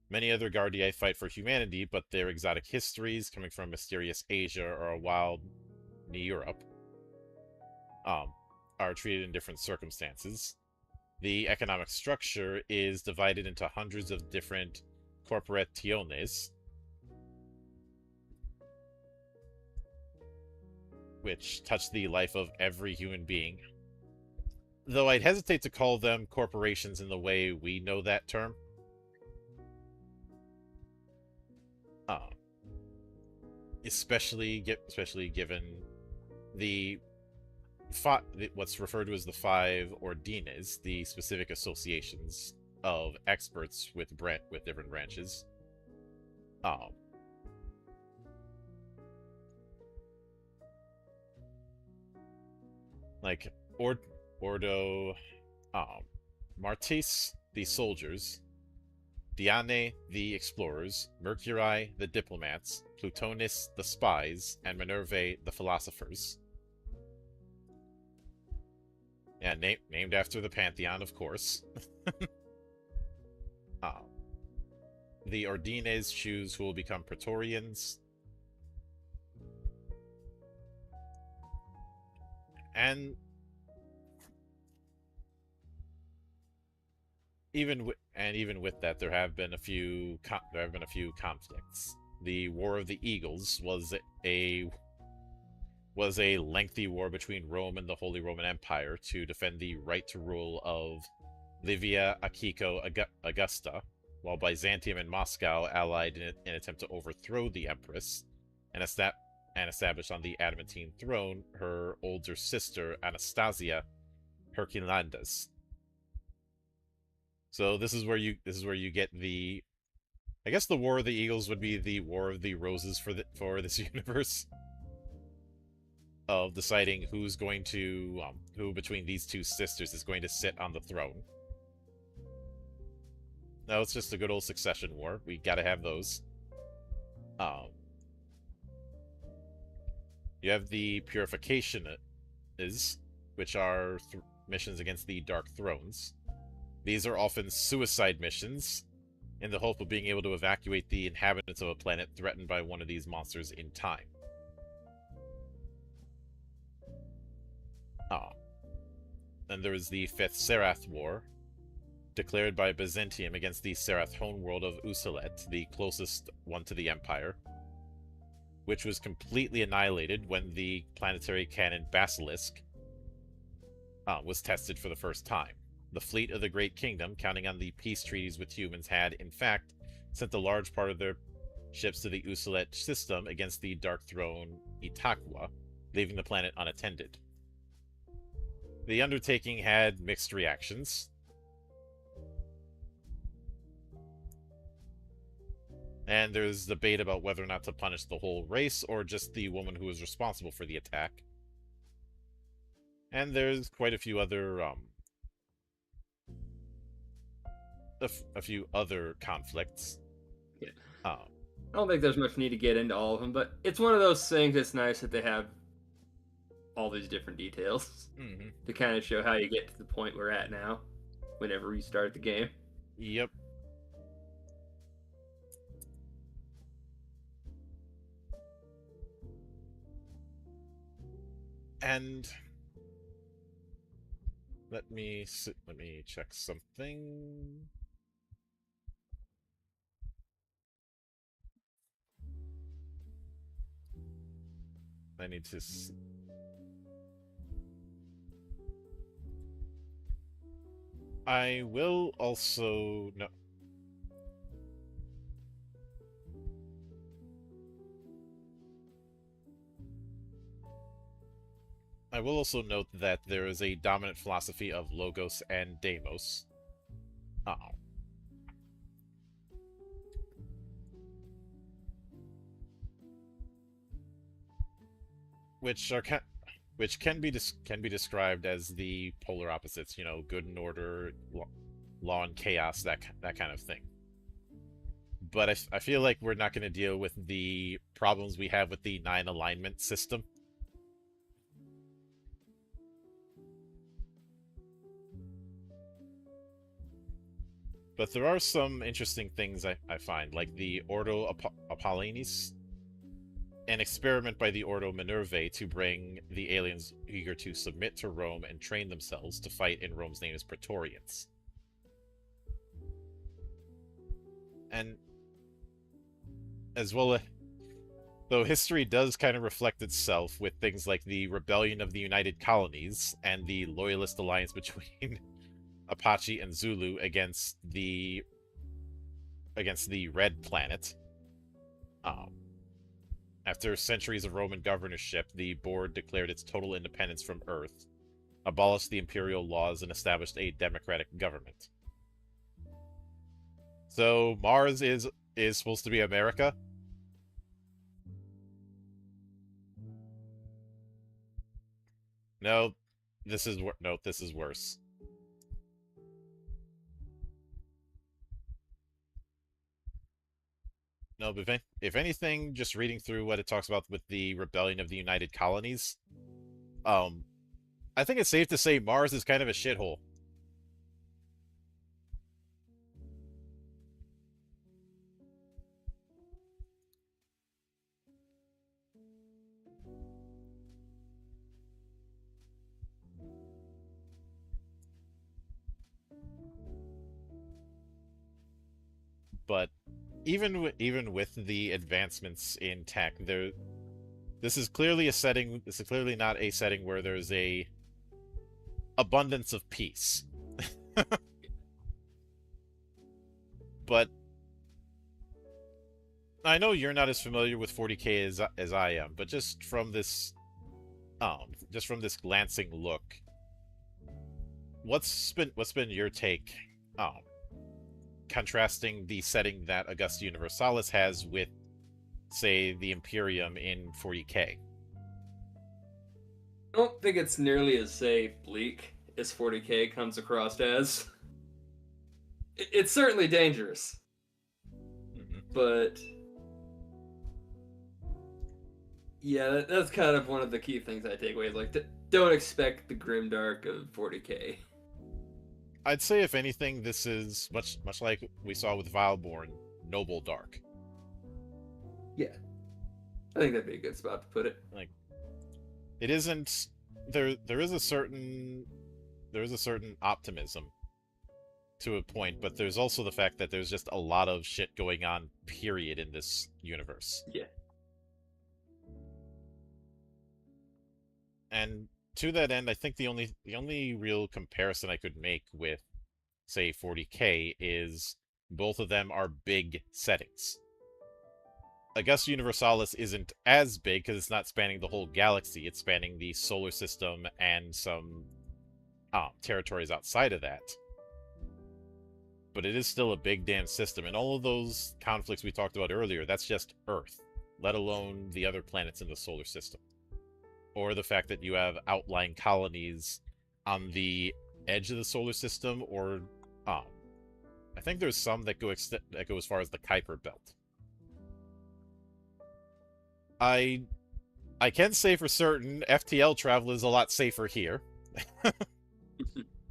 Many other Guardiae fight for humanity, but their exotic histories, coming from mysterious Asia or a wild New Europe, are treated in different circumstances. The economic structure is divided into hundreds of different corporationes, which touch the life of every human being. Though I'd hesitate to call them corporations in the way we know that term. Uh, especially given the what's referred to as the five ordines, the specific associations of experts with different branches. Um, like Ordo, Martis, the soldiers, Diane, the explorers, Mercury, the diplomats, Plutonis, the spies, and Minervae, the philosophers. Yeah, named after the Pantheon, of course. The Ordines choose who will become Praetorians. And even with that, there have been a few conflicts. The War of the Eagles was a lengthy war between Rome and the Holy Roman Empire to defend the right to rule of Livia, Akiko, Augusta, while Byzantium and Moscow allied in an attempt to overthrow the Empress and establish on the Adamantine throne her older sister Anastasia Herculandes. So this is where you get the, I guess the War of the Eagles would be the War of the Roses for this universe, of deciding who's going to who between these two sisters is going to sit on the throne. No, it's just a good old succession war. We gotta have those. You have the Purification which are missions against the Dark Thrones. These are often suicide missions in the hope of being able to evacuate the inhabitants of a planet threatened by one of these monsters in time. Then there is the Fifth Serath War, declared by Byzantium against the Serath homeworld of Usalet, the closest one to the Empire, which was completely annihilated when the planetary cannon Basilisk was tested for the first time. The fleet of the Great Kingdom, counting on the peace treaties with humans, had, in fact, sent a large part of their ships to the Usalet system against the Dark Throne Itakwa, leaving the planet unattended. The undertaking had mixed reactions. And there's debate about whether or not to punish the whole race or just the woman who was responsible for the attack. And there's quite a few other a few other conflicts. Yeah. I don't think there's much need to get into all of them, but it's one of those things that's nice that they have all these different details to kind of show how you get to the point we're at now whenever you start the game. Yep. And let me check something. I need to I will also no. I will also note that there is a dominant philosophy of Logos and Deimos. Which can be described as the polar opposites, good and order, law and chaos, that kind of thing. But I feel like we're not going to deal with the problems we have with the 9 alignment system. But there are some interesting things I find, like the Ordo Apollinis, an experiment by the Ordo Minervae to bring the aliens eager to submit to Rome and train themselves to fight in Rome's name as Praetorians. And as well Though history does kind of reflect itself with things like the rebellion of the United Colonies and the loyalist alliance between Apache and Zulu against the Red Planet. Um, After centuries of Roman governorship, the board declared its total independence from Earth, abolished the imperial laws, and established a democratic government. So Mars is supposed to be America? No, this is worse. No, but if anything, just reading through what it talks about with the rebellion of the United Colonies, um, I think it's safe to say Mars is kind of a shithole. But even with the advancements in tech, this is clearly a setting. This is clearly not a setting where there's a abundance of peace. But I know you're not as familiar with 40K as I am, but just from this glancing look, what's been your take, um, contrasting the setting that Augusta Universalis has with, say, the Imperium in 40K? I don't think it's nearly as, say, bleak as 40K comes across as. It's certainly dangerous, Mhm. but yeah, that's kind of one of the key things I take away. Is like, don't expect the grimdark of 40K. I'd say, if anything, this is much like we saw with Vileborn, Noble Dark. Yeah, I think that'd be a good spot to put it. Like, it isn't there is a certain optimism to a point, but there's also the fact that there's just a lot of shit going on, period, in this universe. Yeah. And to that end, I think the only real comparison I could make with, say, 40K is both of them are big settings. Augusta Universalis isn't as big because it's not spanning the whole galaxy. It's spanning the solar system and some territories outside of that. But it is still a big damn system, and all of those conflicts we talked about earlier, that's just Earth, let alone the other planets in the solar system. Or the fact that you have outlying colonies on the edge of the solar system, or I think there's some that go as far as the Kuiper Belt. I can say for certain FTL travel is a lot safer here.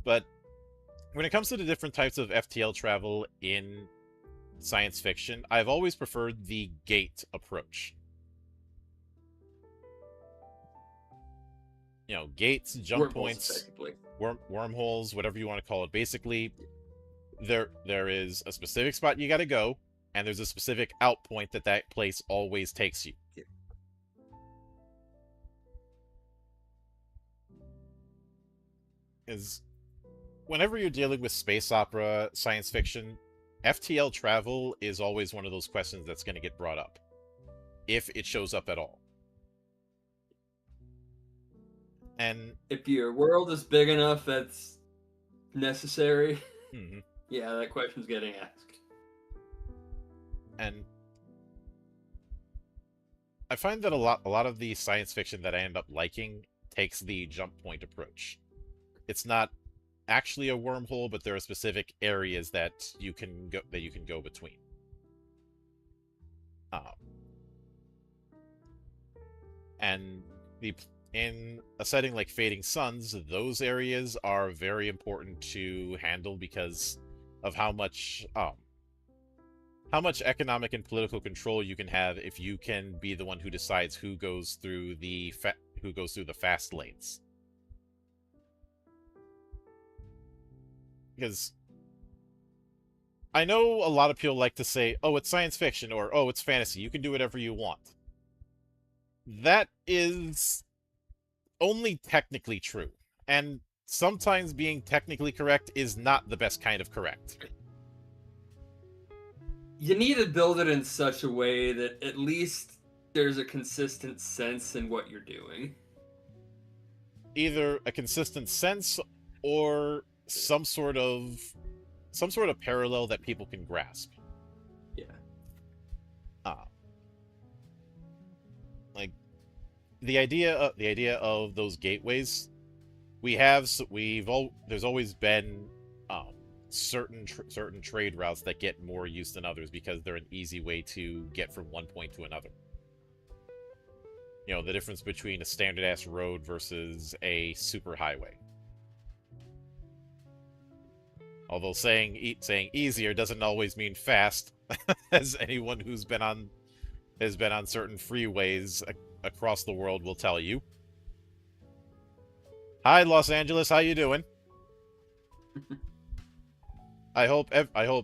But when it comes to the different types of FTL travel in science fiction, I've always preferred the gate approach. You know, gates, jump Wormholes, points, effectively. wormholes, whatever you want to call it. Basically, there is a specific spot you got to go, and there's a specific out point that place always takes you. Yeah. Is whenever you're dealing with space opera, science fiction, FTL travel is always one of those questions that's going to get brought up, if it shows up at all. And If your world is big enough that's necessary, mhm. yeah, that question's getting asked. And I find that a lot of the science fiction that I end up liking takes the jump point approach. It's not actually a wormhole, but there are specific areas that you can go between. And in a setting like Fading Suns, those areas are very important to handle because of how much economic and political control you can have if you can be the one who decides who goes through the fast lanes. Because I know a lot of people like to say, "Oh, it's science fiction," or "Oh, it's fantasy. You can do whatever you want." That is only technically true. And sometimes being technically correct is not the best kind of correct. You need to build it in such a way that at least there's a consistent sense in what you're doing. Either a consistent sense or some sort of parallel that people can grasp. Yeah. Like the idea of those gateways, there's always been certain trade routes that get more use than others because they're an easy way to get from one point to another. You know, the difference between a standard ass road versus a super highway. Although saying easier doesn't always mean fast, as anyone who's been on certain freeways across the world will tell you. Hi, Los Angeles, how you doing? I hope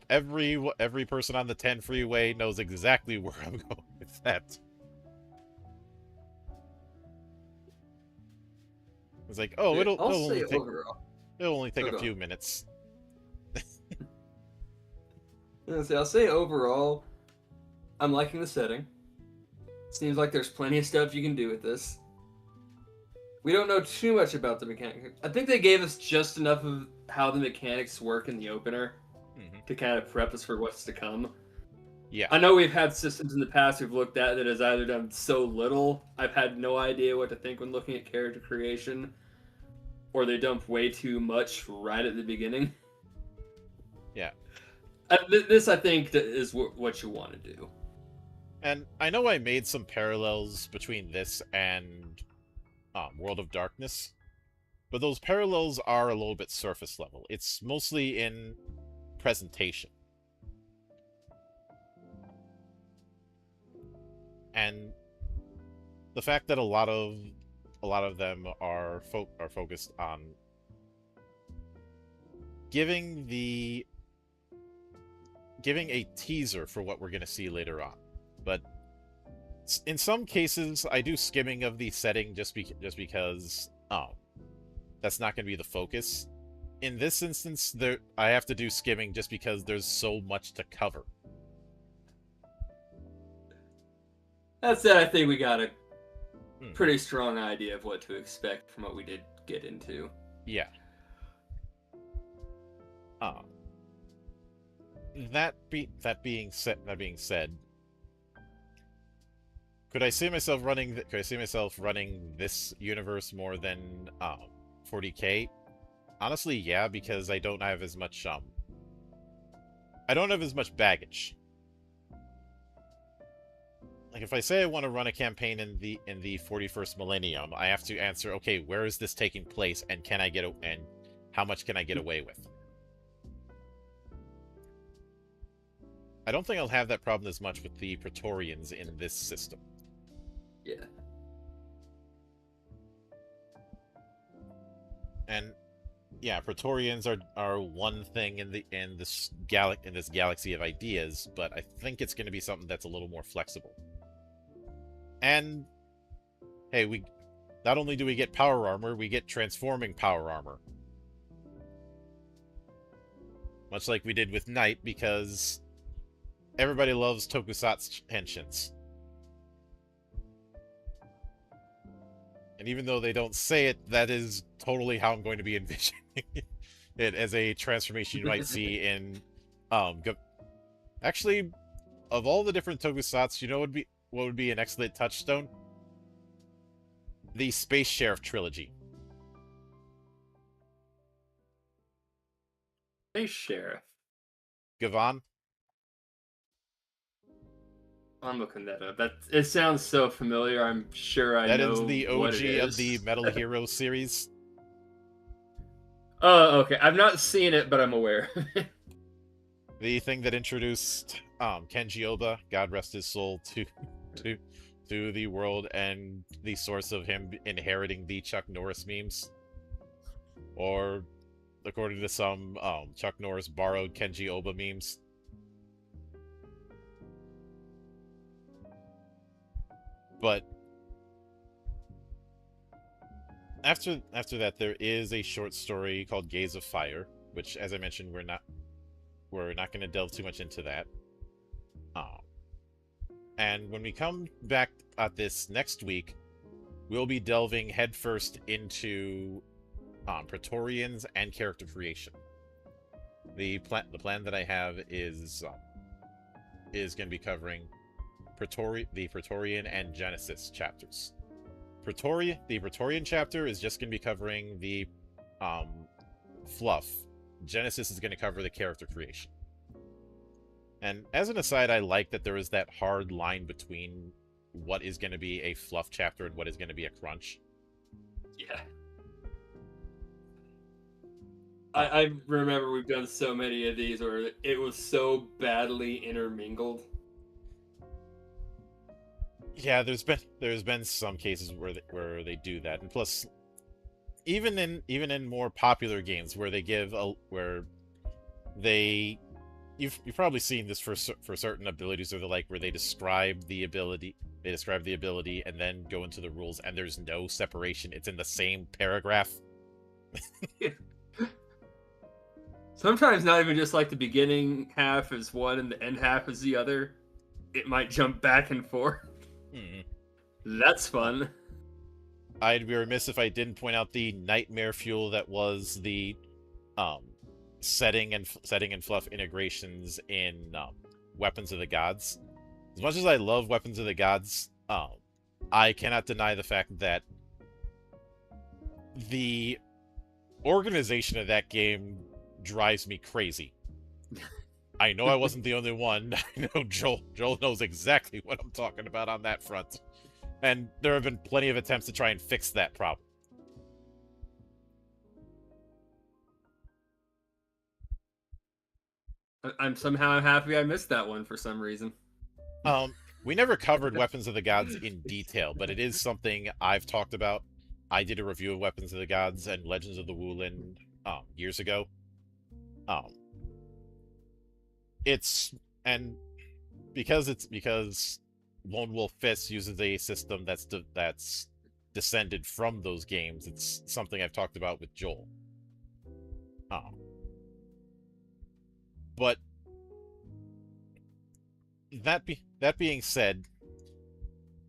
every person on the 10 freeway knows exactly where I'm going with that. It's like, oh, Yeah, it'll only take a Hold few on. minutes. I'll say overall, I'm liking the setting. Seems like there's plenty of stuff you can do with this. We don't know too much about the mechanics. I think they gave us just enough of how the mechanics work in the opener to kind of prep us for what's to come. Yeah. I know we've had systems in the past we've looked at that has either done so little, I've had no idea what to think when looking at character creation, or they dump way too much right at the beginning. Yeah. This, I think, is what you want to do. And I know I made some parallels between this and World of Darkness, but those parallels are a little bit surface level. It's mostly in presentation. And the fact that a lot of them are focused on giving a teaser for what we're going to see later on. But in some cases, I do skimming of the setting just because that's not going to be the focus. In this instance, I have to do skimming just because there's so much to cover. That said, I think we got a pretty strong idea of what to expect from what we did get into. Yeah. That being said, could I see myself running this universe more than 40K? Honestly, yeah, because I don't have as much baggage. Like, if I say I want to run a campaign in the 41st millennium, I have to answer, okay, where is this taking place, and how much can I get away with? I don't think I'll have that problem as much with the Praetorians in this system. Yeah. And yeah, Praetorians are one thing in this galaxy of ideas, but I think it's going to be something that's a little more flexible. And hey, we not only do we get power armor, we get transforming power armor. Much like we did with Knight, because everybody loves tokusatsu henshins. And even though they don't say it, that is totally how I'm going to be envisioning it as a transformation you might see in actually, of all the different tokusatsu, you know what would be an excellent touchstone? The Space Sheriff trilogy. Hey, Sheriff. Gavan? I'm looking that up. It sounds so familiar. I'm sure I know. That is the what OG it of is. the Metal Hero series. Oh, okay. I've not seen it, but I'm aware. The thing that introduced Kenji Oba, God rest his soul, to the world, and the source of him inheriting the Chuck Norris memes. Or, according to some, Chuck Norris borrowed Kenji Oba memes. But after that, there is a short story called Gaze of Fire, which, as I mentioned, we're not going to delve too much into that. And when we come back at this next week, we'll be delving headfirst into Praetorians and character creation. The plan that I have is going to be covering the Praetorian and Genesis chapters. The Praetorian chapter is just going to be covering the fluff. Genesis is going to cover the character creation. And as an aside, I like that there is that hard line between what is going to be a fluff chapter and what is going to be a crunch. Yeah. I remember we've done so many of these where it was so badly intermingled. Yeah, there's been some cases where they do that, and plus, even in more popular games where you've probably seen this for certain abilities or the like, where they describe the ability, and then go into the rules, and there's no separation. It's in the same paragraph. Sometimes not even just like the beginning half is one and the end half is the other. It might jump back and forth. That's fun. I'd be remiss if I didn't point out the nightmare fuel that was the setting and fluff integrations in Weapons of the Gods. As much as I love Weapons of the Gods, I cannot deny the fact that the organization of that game drives me crazy. I know I wasn't the only one. I know Joel knows exactly what I'm talking about on that front. And there have been plenty of attempts to try and fix that problem. I'm somehow happy I missed that one for some reason. We never covered Weapons of the Gods in detail, but it is something I've talked about. I did a review of Weapons of the Gods and Legends of the Wulin years ago. Because Lone Wolf Fist uses a system that's descended from those games. It's something I've talked about with Joel. But that being said,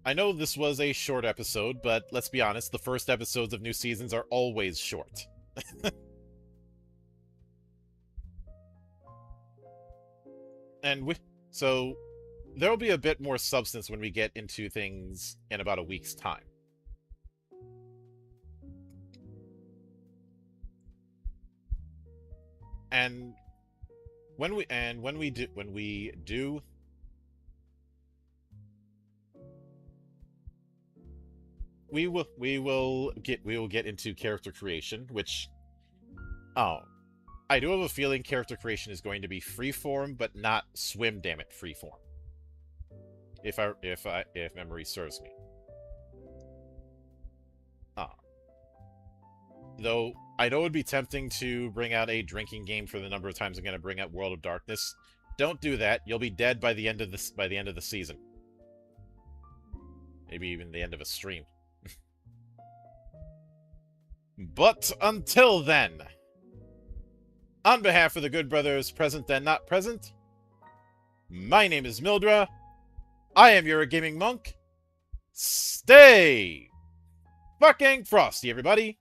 I know this was a short episode, but let's be honest, the first episodes of new seasons are always short. So there'll be a bit more substance when we get into things in about a week's time. And when we do, we will get into character creation, which I do have a feeling character creation is going to be freeform, but not swim damn it freeform. If memory serves me. Though I know it would be tempting to bring out a drinking game for the number of times I'm going to bring out World of Darkness. Don't do that. You'll be dead by the end of the season. Maybe even the end of a stream. But until then, on behalf of the good brothers present and not present, my name is Mildra. I am your gaming monk. Stay fucking frosty, everybody.